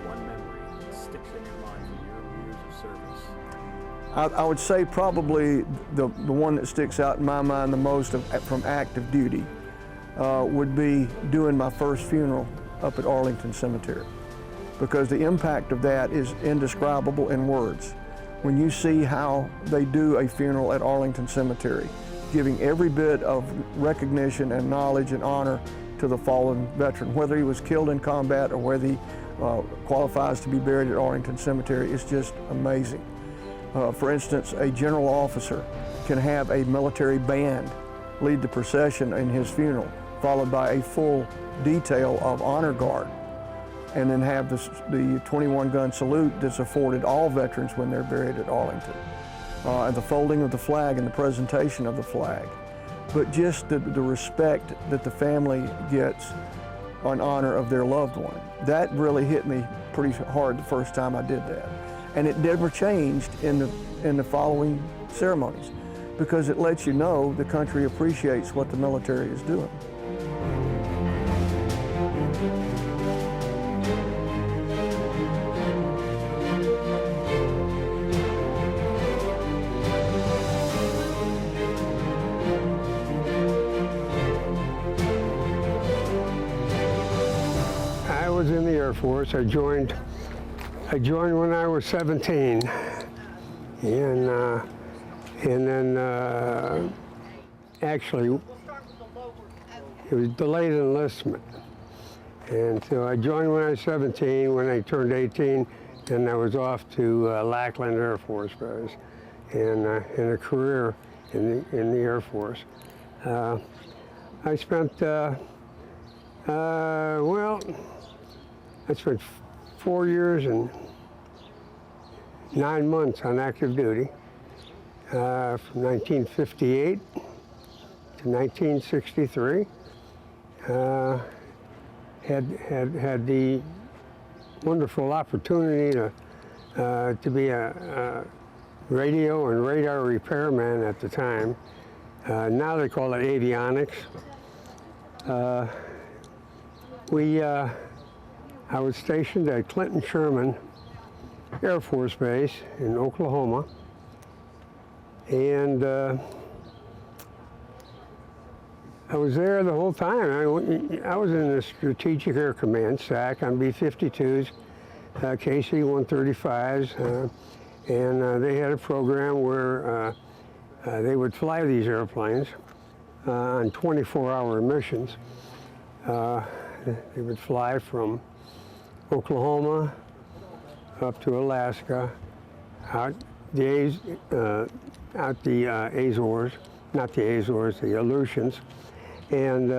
one memory that sticks in your mind from your years of service. I would say probably the one that sticks out in my mind the most from active duty would be doing my first funeral up at Arlington Cemetery, because the impact of that is indescribable in words. When you see how they do a funeral at Arlington Cemetery, giving every bit of recognition and knowledge and honor to the fallen veteran, whether he was killed in combat or whether he qualifies to be buried at Arlington Cemetery, is just amazing. For instance, a general officer can have a military band lead the procession in his funeral, followed by a full detail of honor guard, and then have the 21-gun salute that's afforded all veterans when they're buried at Arlington, and the folding of the flag and the presentation of the flag. But just the respect that the family gets in honor of their loved one, that really hit me pretty hard the first time I did that. And it never changed in the following ceremonies, because it lets you know the country appreciates what the military is doing. I was in the Air Force. I joined when I was 17, and then actually it was delayed enlistment, and so I joined when I was 17. When I turned 18, then I was off to Lackland Air Force Base, and in a career in the Air Force. I spent I spent 4 years and 9 months on active duty, from 1958 to 1963. Had the wonderful opportunity to be a radio and radar repairman at the time. Now they call it avionics. I was stationed at Clinton Sherman Air Force Base in Oklahoma, and I was there the whole time. I was in the Strategic Air Command SAC on B-52s, KC-135s, and they had a program where they would fly these airplanes on 24-hour missions. They would fly from Oklahoma up to Alaska, out the Azores, not the Azores, the Aleutians, and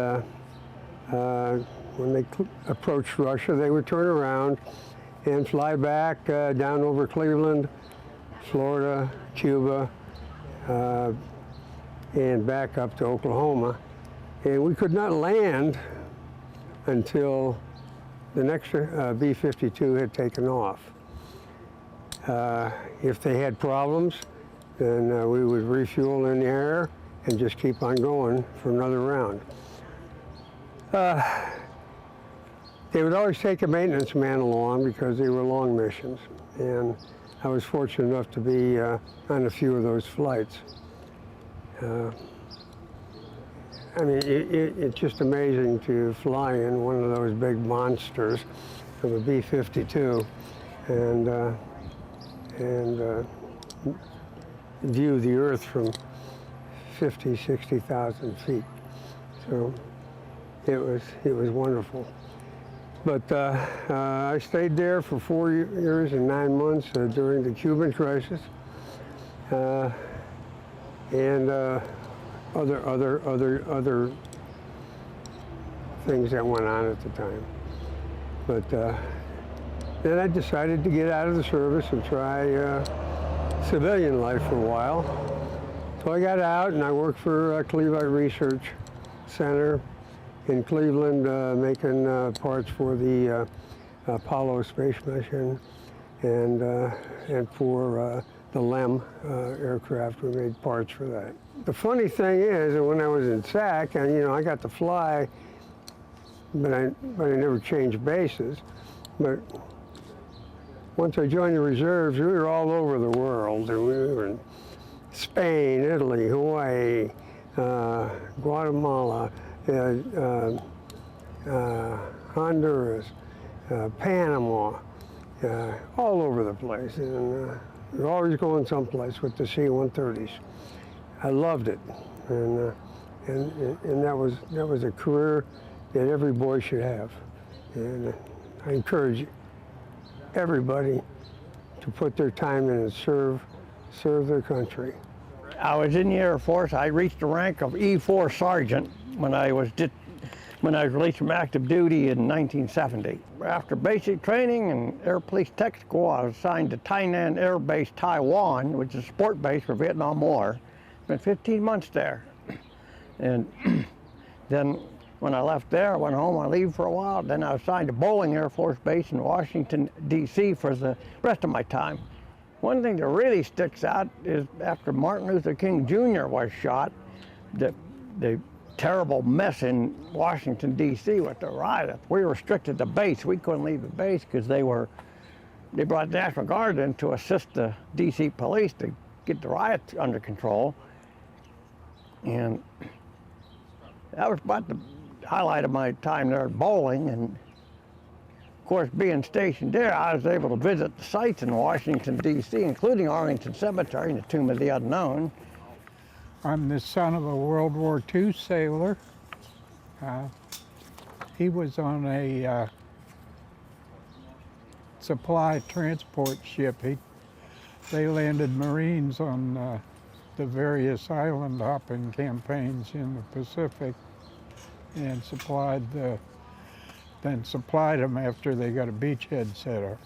when they approached Russia, they would turn around and fly back down over Cleveland, Florida, Cuba, and back up to Oklahoma. And we could not land until the next B-52 had taken off. If they had problems, then we would refuel in the air and just keep on going for another round. They would always take a maintenance man along because they were long missions, and I was fortunate enough to be on a few of those flights. I mean, it's just amazing to fly in one of those big monsters of a B-52 and view the Earth from 50, 60,000 feet. So it was wonderful. But I stayed there for 4 years and 9 months during the Cuban crisis, and other things that went on at the time. But then I decided to get out of the service and try civilian life for a while. So I got out and I worked for Cleveland Research Center in Cleveland, making parts for the Apollo space mission and for the LEM aircraft. We made parts for that. The funny thing is that when I was in SAC, and I got to fly, but I never changed bases. But once I joined the reserves, we were all over the world. And we were in Spain, Italy, Hawaii, Guatemala, Honduras, Panama, all over the place. And we were always going someplace with the C-130s. I loved it, and that was a career that every boy should have. And I encourage everybody to put their time in and serve their country. I was in the Air Force. I reached the rank of E4 Sergeant when I was released from active duty in 1970. After basic training and Air Police Tech School, I was assigned to Tainan Air Base, Taiwan, which is a support base for Vietnam War. Spent 15 months there. And then when I left there, I went home on leave for a while. Then I was assigned to Bowling Air Force Base in Washington, D.C. for the rest of my time. One thing that really sticks out is after Martin Luther King Jr. was shot, the terrible mess in Washington, D.C. with the riots. We were restricted to base. We couldn't leave the base because they brought the National Guard in to assist the D.C. police to get the riots under control. And that was about the highlight of my time there at Bowling. And of course, being stationed there, I was able to visit the sites in Washington, D.C., including Arlington Cemetery and the Tomb of the Unknown. I'm the son of a World War II sailor. He was on a supply transport ship. They landed Marines on the various island hopping campaigns in the Pacific and supplied them after they got a beachhead set up.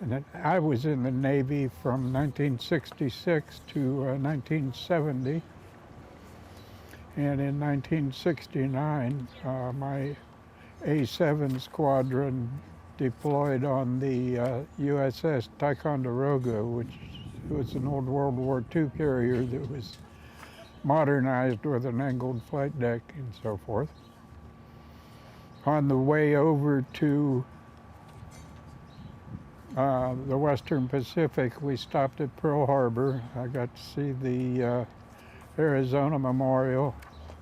And I was in the Navy from 1966 to 1970. And in 1969, my A7 squadron deployed on the USS Ticonderoga, which was an old World War II carrier that was modernized with an angled flight deck and so forth. On the way over to the Western Pacific, we stopped at Pearl Harbor. I got to see the Arizona Memorial.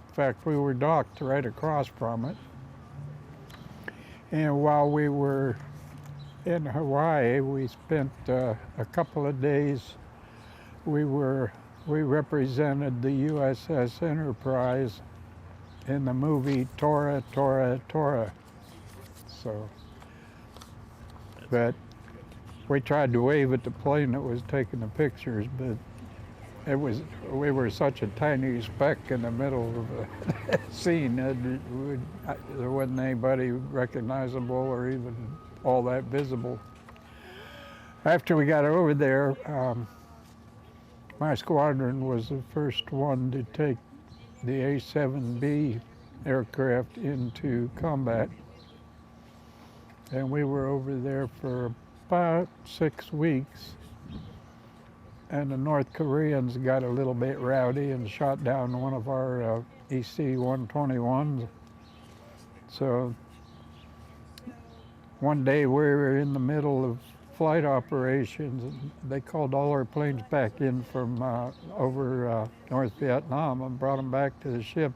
In fact, we were docked right across from it. And while we were in Hawaii, we spent a couple of days. We represented the USS Enterprise in the movie Tora, Tora, Tora. So, but we tried to wave at the plane that was taking the pictures, but we were such a tiny speck in the middle of the scene that there wasn't anybody recognizable or even all that visible. After we got over there, my squadron was the first one to take the A-7B aircraft into combat. And we were over there for about 6 weeks. And the North Koreans got a little bit rowdy and shot down one of our EC-121s. So one day we were in the middle of flight operations, and they called all our planes back in from over North Vietnam and brought them back to the ship.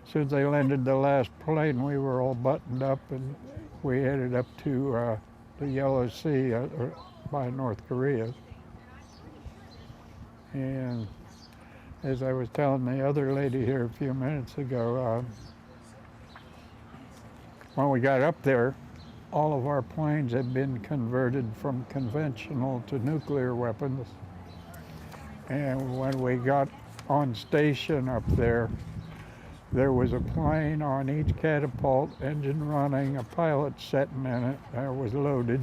As soon as they landed the last plane, we were all buttoned up and we headed up to the Yellow Sea by North Korea. And as I was telling the other lady here a few minutes ago, when we got up there, all of our planes had been converted from conventional to nuclear weapons. And when we got on station up there, there was a plane on each catapult, engine running, a pilot sitting in it that was loaded.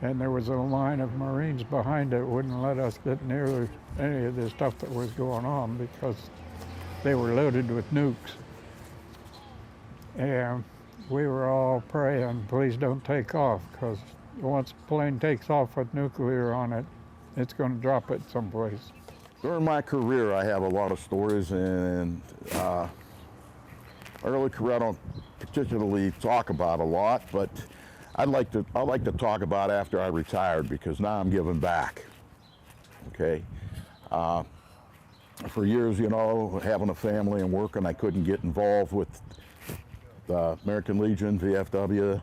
And there was a line of Marines behind it, wouldn't let us get near any of the stuff that was going on because they were loaded with nukes. And we were all praying, please don't take off, because once a plane takes off with nuclear on it, it's going to drop it someplace. During my career, I have a lot of stories, and early career I don't particularly talk about a lot, but I like to talk about after I retired because now I'm giving back. Okay, for years, you know, having a family and working, I couldn't get involved with the American Legion, VFW,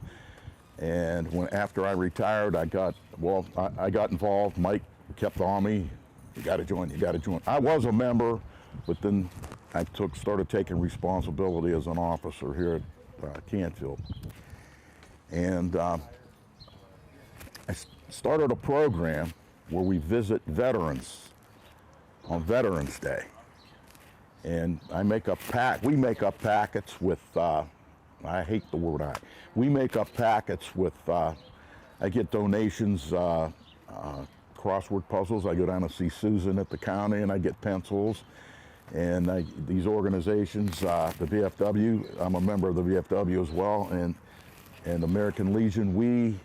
and after I retired, I got involved. Mike kept on me. You got to join. You got to join. I was a member, but then I started taking responsibility as an officer here at Canfield. And I started a program where we visit veterans on Veterans Day. And we make up packets with, I hate the word we make up packets with, I get donations, crossword puzzles. I go down to see Susan at the county and I get pencils. And these organizations, the VFW, I'm a member of the VFW as well, and American Legion, we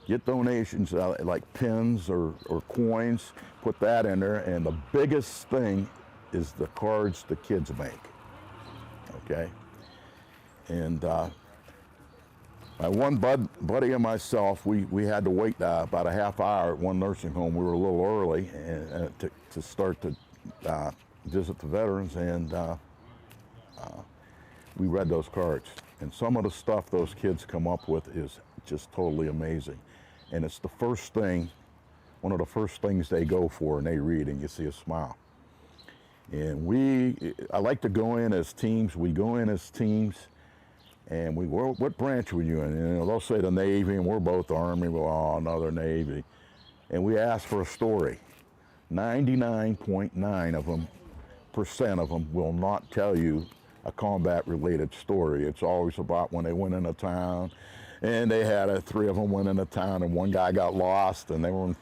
get donations like pins or coins, put that in there, and the biggest thing is the cards the kids make, okay? And my one buddy and myself, we had to wait about a half hour at one nursing home. We were a little early to start to visit the veterans, and we read those cards. And some of the stuff those kids come up with is just totally amazing. And it's the first thing, one of the first things they go for, and they read, and you see a smile. And I like to go in as teams. We go in as teams, and well, what branch were you in? And they'll say the Navy, and we're both Army. Well, oh, another Navy. And we ask for a story. 99.9% of them will not tell you a combat-related story. It's always about when they went into town, and they had three of them went into town, and one guy got lost, and they were in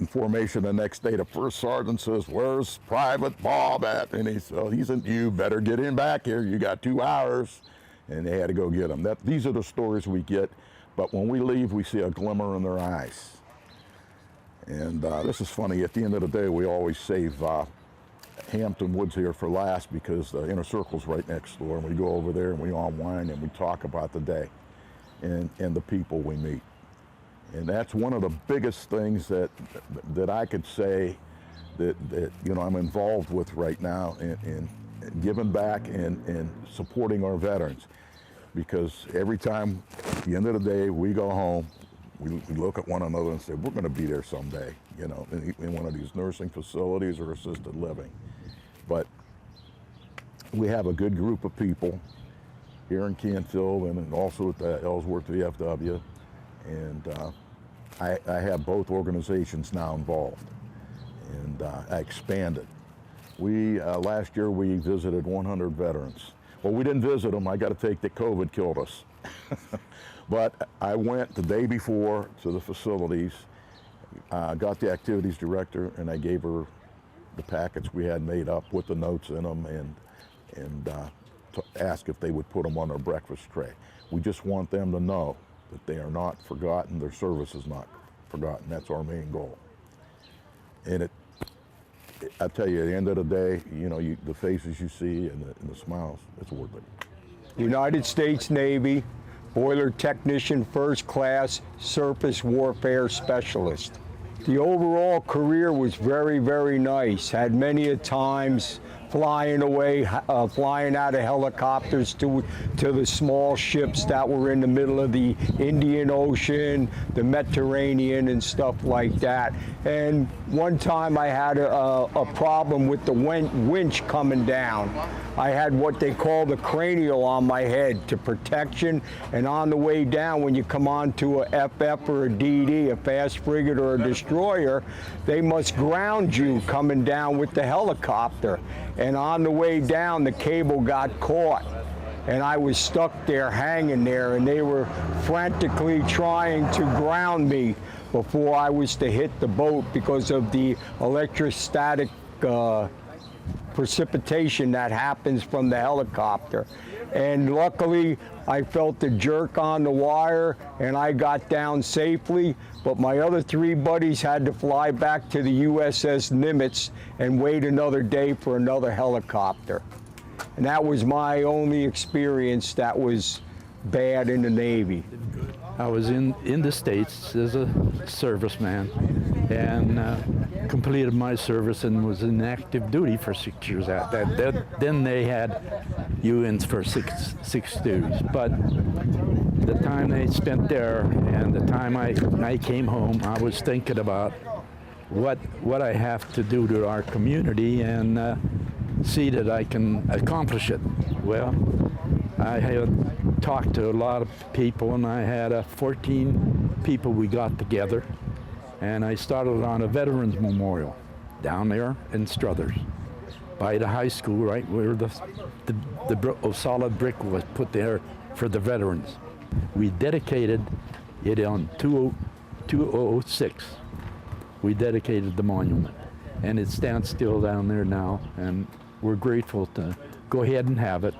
formation the next day. The first sergeant says, "Where's Private Bob at?" And he said, "Oh, you better get him back here. You got 2 hours." And they had to go get him. These are the stories we get, but when we leave, we see a glimmer in their eyes. And this is funny. At the end of the day, we always save Hampton Woods here for last because the inner circle's right next door, and we go over there and we unwind and we talk about the day and the people we meet. And that's one of the biggest things that I could say that you know I'm involved with right now in giving back and supporting our veterans, because every time at the end of the day we go home, we look at one another and say, we're going to be there someday, you know, in one of these nursing facilities or assisted living. But we have a good group of people here in Canfield and also at the Ellsworth VFW, and I have both organizations now involved, and I expanded. Last year we visited 100 veterans. Well, we didn't visit them. I got to take that COVID killed us. But I went the day before to the facilities, got the activities director, and I gave her the packets we had made up with the notes in them, and asked if they would put them on their breakfast tray. We just want them to know that they are not forgotten, their service is not forgotten. That's our main goal. And I tell you, at the end of the day, you know, the faces you see and the smiles, it's worth it. United States Navy, Boiler Technician First Class, Surface Warfare Specialist. The overall career was very, very nice. Had many a times flying away, flying out of helicopters to the small ships that were in the middle of the Indian Ocean, the Mediterranean, and stuff like that. And one time I had a problem with the winch coming down. I had what they call the cranial on my head to protection, and on the way down, when you come onto a FF or a DD, a fast frigate or a destroyer, they must ground you coming down with the helicopter. And on the way down, the cable got caught, and I was stuck there, hanging there, and they were frantically trying to ground me before I was to hit the boat because of the electrostatic precipitation that happens from the helicopter. And luckily, I felt the jerk on the wire, and I got down safely, but my other 3 buddies had to fly back to the USS Nimitz and wait another day for another helicopter. And that was my only experience that was bad in the Navy. I was in the States as a serviceman, and completed my service and was in active duty for 6 years after that. Then they had you in for six duties. But the time they spent there and the time I came home, I was thinking about what I have to do to our community and see that I can accomplish it. Well, I had talked to a lot of people, and I had 14 people we got together, and I started on a Veterans Memorial down there in Struthers by the high school, right where the solid brick was put there for the veterans. We dedicated it on 2006. We dedicated the monument, and it stands still down there now, and we're grateful to go ahead and have it.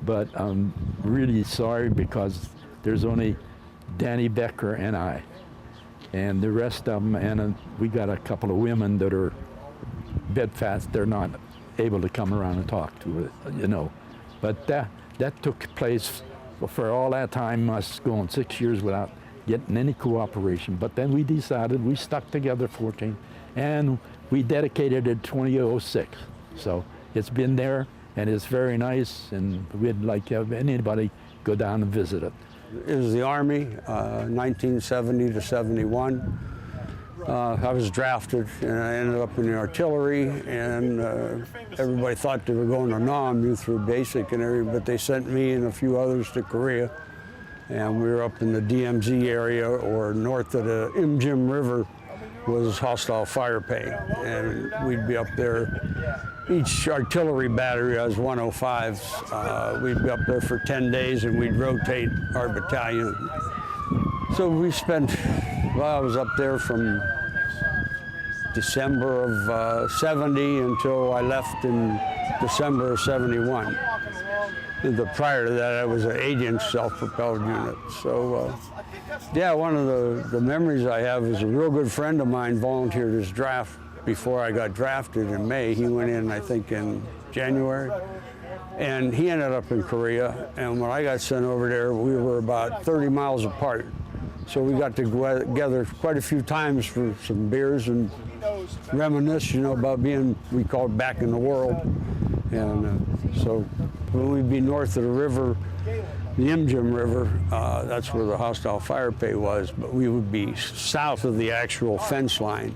But I'm really sorry because there's only Danny Becker and I, and the rest of them, and we got a couple of women that are bedfast. They're not able to come around and talk to it, you know. But that took place for all that time, us going 6 years without getting any cooperation. But then we decided, we stuck together 14, and we dedicated it 2006. So it's been there, and it's very nice, and we'd like to have anybody go down and visit it. It was the Army, 1970 to 71. I was drafted, and I ended up in the artillery, and everybody thought they were going to Nam, you through basic and everything, but they sent me and a few others to Korea, and we were up in the DMZ area, or north of the Imjim River was hostile fire pay, and we'd be up there. Each artillery battery has 105s. We'd be up there for 10 days, and we'd rotate our battalion. So we spent, well, I was up there from December of 70 until I left in December of 71. Prior to that, I was an 8-inch self-propelled unit. So, yeah, one of the memories I have is a real good friend of mine volunteered his draft before I got drafted in May. He went in, I think, in January. And he ended up in Korea. And when I got sent over there, we were about 30 miles apart. So we got together quite a few times for some beers and reminisce, you know, about being, we call it, back in the world. And so when we'd be north of the river, the Imjim River, that's where the hostile fire pay was, but we would be south of the actual fence line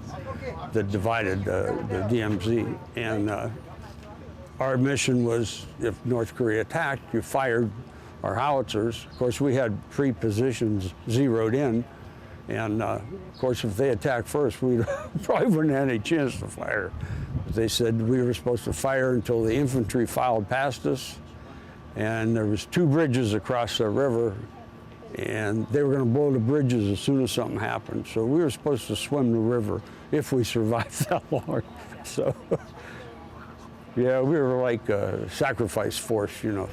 that divided the DMZ. And our mission was, if North Korea attacked, you fired our howitzers. Of course, we had 3 positions zeroed in, and of course, if they attacked first, we probably wouldn't have any chance to fire. They said we were supposed to fire until the infantry filed past us, and there was 2 bridges across the river, and they were going to blow the bridges as soon as something happened. So we were supposed to swim the river if we survived that long. So, yeah, we were like a sacrifice force, you know,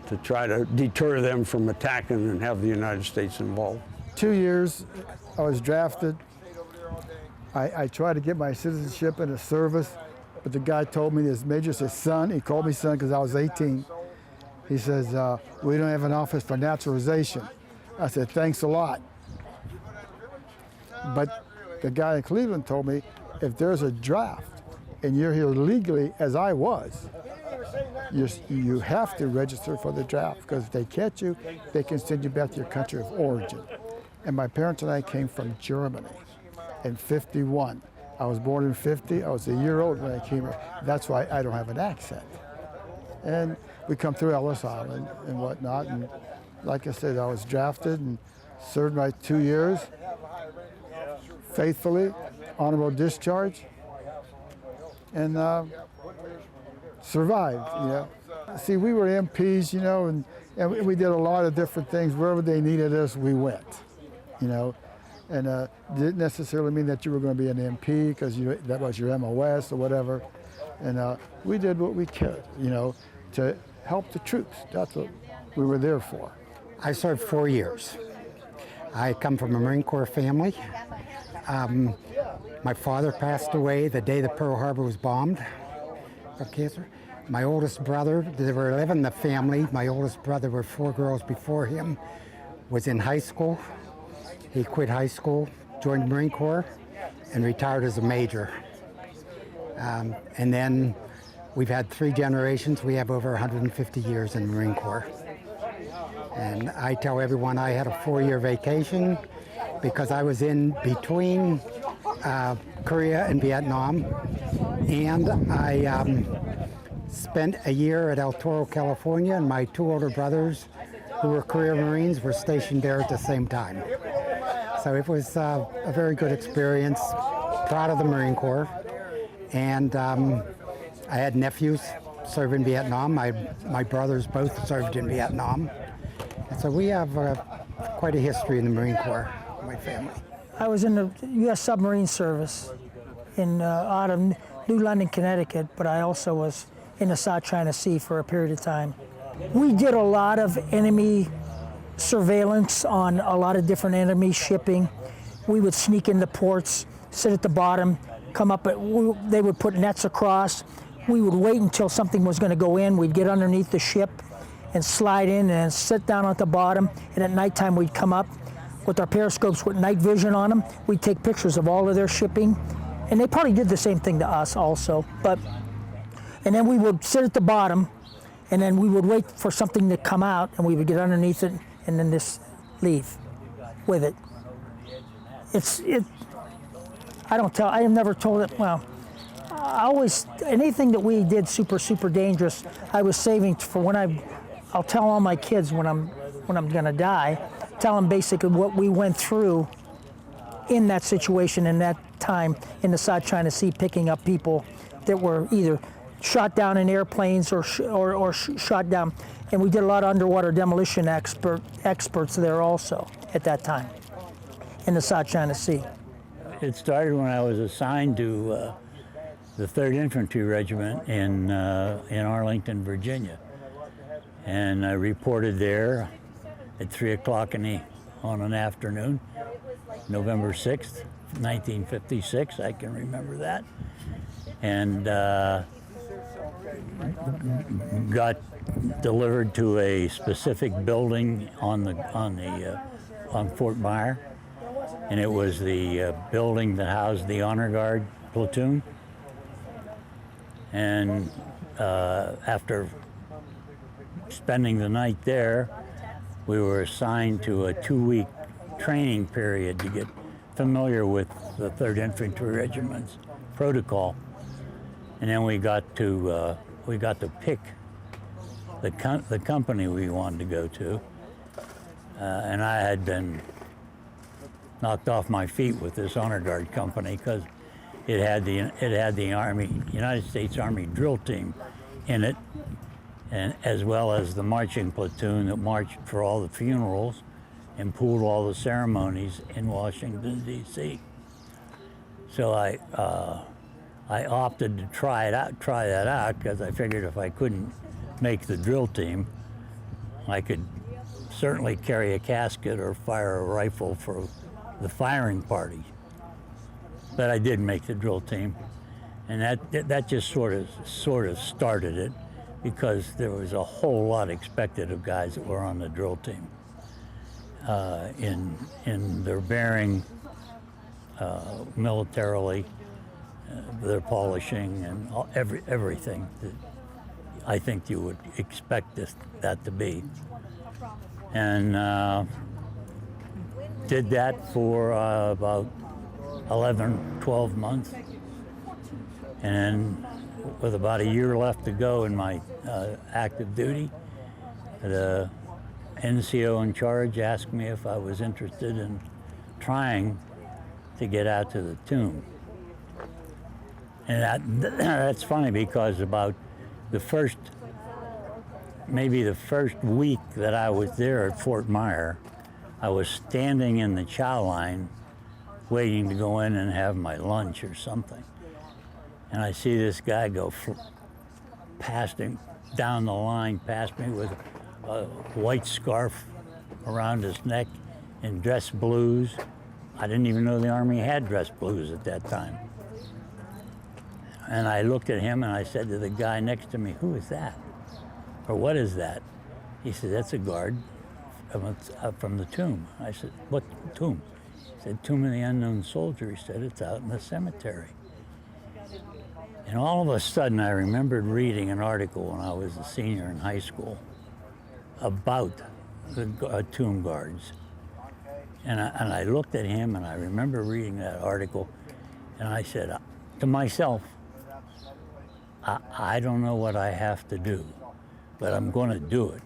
to try to deter them from attacking and have the United States involved. 2 years, I was drafted. I tried to get my citizenship in the service, but the guy told me, this major said, son, he called me son because I was 18. He says, we don't have an office for naturalization. I said, thanks a lot. But the guy in Cleveland told me, if there's a draft and you're here legally, as I was, you have to register for the draft, because if they catch you, they can send you back to your country of origin. And my parents and I came from Germany in '51. I was born in '50. I was a year old when I came here. That's why I don't have an accent. And we come through Ellis Island and whatnot. And like I said, I was drafted and served my 2 years faithfully, honorable discharge, and survived, you know. See, we were MPs, you know, and we did a lot of different things. Wherever they needed us, we went, you know. And didn't necessarily mean that you were going to be an MP because that was your MOS or whatever. And we did what we could, you know, to help the troops. That's what we were there for. I served 4 years. I come from a Marine Corps family. My father passed away the day that Pearl Harbor was bombed of cancer. My oldest brother, there were 11 in the family. My oldest brother, were 4 girls before him, was in high school. He quit high school, joined the Marine Corps, and retired as a major. And then we've had 3 generations. We have over 150 years in the Marine Corps. And I tell everyone I had a 4-year vacation because I was in between Korea and Vietnam. And I spent a year at El Toro, California, and my 2 older brothers, who were career Marines, were stationed there at the same time. So it was a very good experience, proud of the Marine Corps. And I had nephews serve in Vietnam. My brothers both served in Vietnam. And so we have quite a history in the Marine Corps, my family. I was in the U.S. Submarine Service out of New London, Connecticut, but I also was in the South China Sea for a period of time. We did a lot of enemy surveillance on a lot of different enemy shipping. We would sneak into ports, sit at the bottom, come up, they would put nets across. We would wait until something was going to go in. We'd get underneath the ship and slide in and sit down at the bottom. And at nighttime, we'd come up with our periscopes with night vision on them. We'd take pictures of all of their shipping. And they probably did the same thing to us also. And then we would sit at the bottom, and then we would wait for something to come out, and we would get underneath it and then just leave with it. I have never told it, well, anything that we did super dangerous, I was saving for when I'll tell all my kids when I'm gonna die, tell them basically what we went through in that situation in that time in the South China Sea, picking up people that were either shot down in airplanes or shot down. And we did a lot of underwater demolition experts there also at that time in the South China Sea. It started when I was assigned to the 3rd Infantry Regiment in Arlington, Virginia. And I reported there at 3 o'clock on an afternoon, November 6th, 1956, I can remember that. And got delivered to a specific building on Fort Myer, and it was the building that housed the Honor Guard platoon. And after spending the night there, we were assigned to a 2-week training period to get familiar with the 3rd Infantry Regiment's protocol. And then we got to we got to pick the company we wanted to go to, and I had been knocked off my feet with this honor guard company because it had the Army, United States Army drill team in it, and as well as the marching platoon that marched for all the funerals and pulled all the ceremonies in Washington, D.C. So I opted to try that out because I figured if I couldn't make the drill team, I could certainly carry a casket or fire a rifle for the firing party. But I did make the drill team, and that just sort of started it, because there was a whole lot expected of guys that were on the drill team in their bearing militarily, their polishing, and everything that I think you would expect that to be. And did that for about 11, 12 months. And with about a year left to go in my active duty, the NCO in charge asked me if I was interested in trying to get out to the tomb. And that's funny, because about maybe the first week that I was there at Fort Myer, I was standing in the chow line waiting to go in and have my lunch or something. And I see this guy go past him, down the line past me with a white scarf around his neck and dress blues. I didn't even know the Army had dress blues at that time. And I looked at him and I said to the guy next to me, "Who is that? Or what is that?" He said, "That's a guard from the tomb." I said, "What tomb?" He said, "Tomb of the Unknown Soldier." He said, "It's out in the cemetery." And all of a sudden, I remembered reading an article when I was a senior in high school about the tomb guards. And I looked at him, and I remember reading that article, and I said to myself, I don't know what I have to do, but I'm going to do it.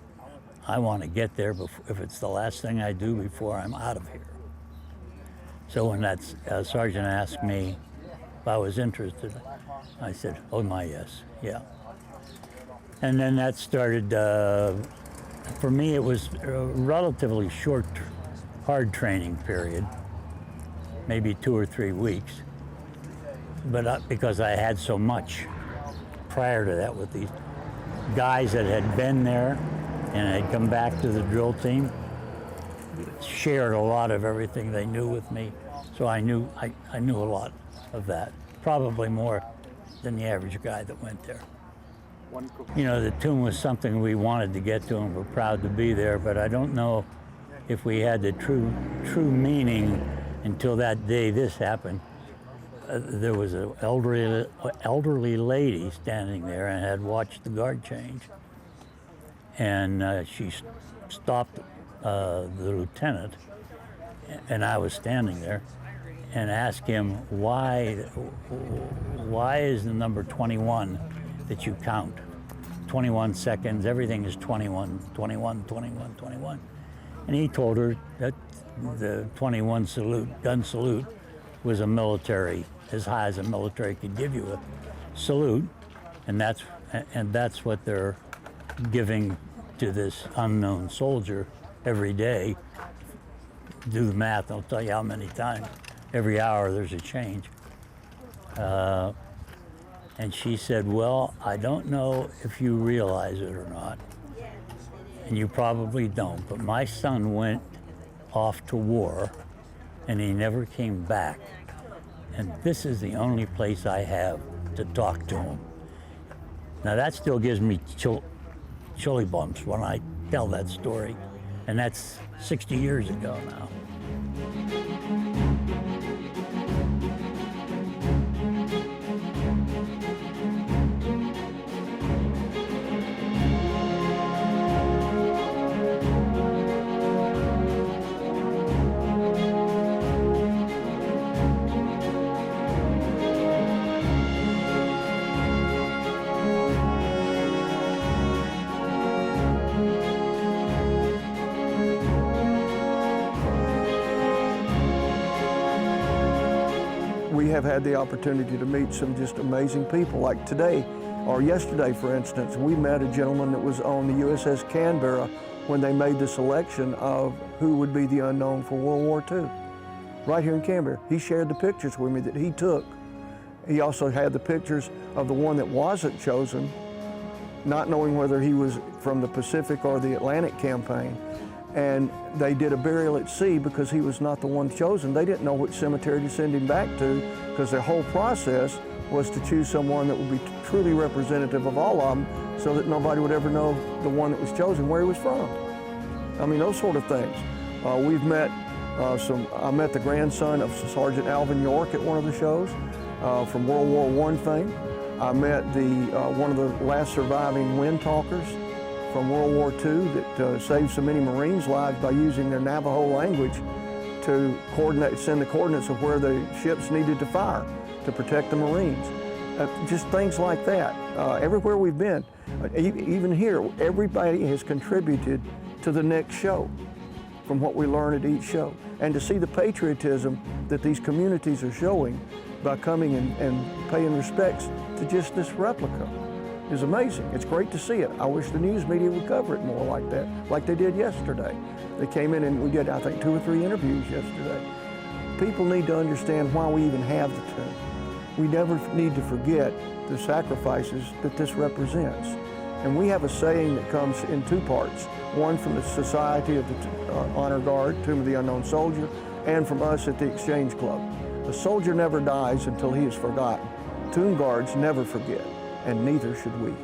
I want to get there if it's the last thing I do before I'm out of here. So when that sergeant asked me if I was interested, I said, "Oh my, yes, yeah." And then that started, for me, it was a relatively short, hard training period, maybe 2 or 3 weeks, but because I had so much prior to that with these guys that had been there and had come back to the drill team, shared a lot of everything they knew with me. So I knew a lot of that, probably more than the average guy that went there. You know, the tomb was something we wanted to get to and we're proud to be there, but I don't know if we had the true meaning until that day this happened. There was an elderly lady standing there and had watched the guard change. And she stopped the lieutenant, and I was standing there, and asked him, why is the number 21 that you count? 21 seconds, everything is 21, 21, 21, 21. And he told her that the 21 gun salute was a military, as high as a military could give you a salute, and that's what they're giving to this unknown soldier every day. Do the math, I'll tell you how many times. Every hour there's a change. And she said, "Well, I don't know if you realize it or not, and you probably don't, but my son went off to war and he never came back. And this is the only place I have to talk to him." Now that still gives me chilly bumps when I tell that story. And that's 60 years ago now. have had the opportunity to meet some just amazing people. Like today, or yesterday, for instance, we met a gentleman that was on the USS Canberra when they made the selection of who would be the unknown for World War II. Right here in Canberra. He shared the pictures with me that he took. He also had the pictures of the one that wasn't chosen, not knowing whether he was from the Pacific or the Atlantic campaign. And they did a burial at sea because he was not the one chosen. They didn't know which cemetery to send him back to, because their whole process was to choose someone that would be truly representative of all of them, so that nobody would ever know the one that was chosen where he was from. I mean, those sort of things. We've met I met the grandson of Sergeant Alvin York at one of the shows from World War I fame. I met one of the last surviving wind talkers from World War II that saved so many Marines' lives by using their Navajo language to send the coordinates of where the ships needed to fire to protect the Marines. Just things like that. Everywhere we've been, even here, everybody has contributed to the next show from what we learn at each show. And to see the patriotism that these communities are showing by coming and paying respects to just this replica is amazing. It's great to see it. I wish the news media would cover it more like that, like they did yesterday. They came in and we did, I think, 2 or 3 interviews yesterday. People need to understand why we even have the tomb. We never need to forget the sacrifices that this represents. And we have a saying that comes in 2 parts. One from the Society of the Honor Guard, Tomb of the Unknown Soldier, and from us at the Exchange Club. A soldier never dies until he is forgotten. Tomb guards never forget, and neither should we.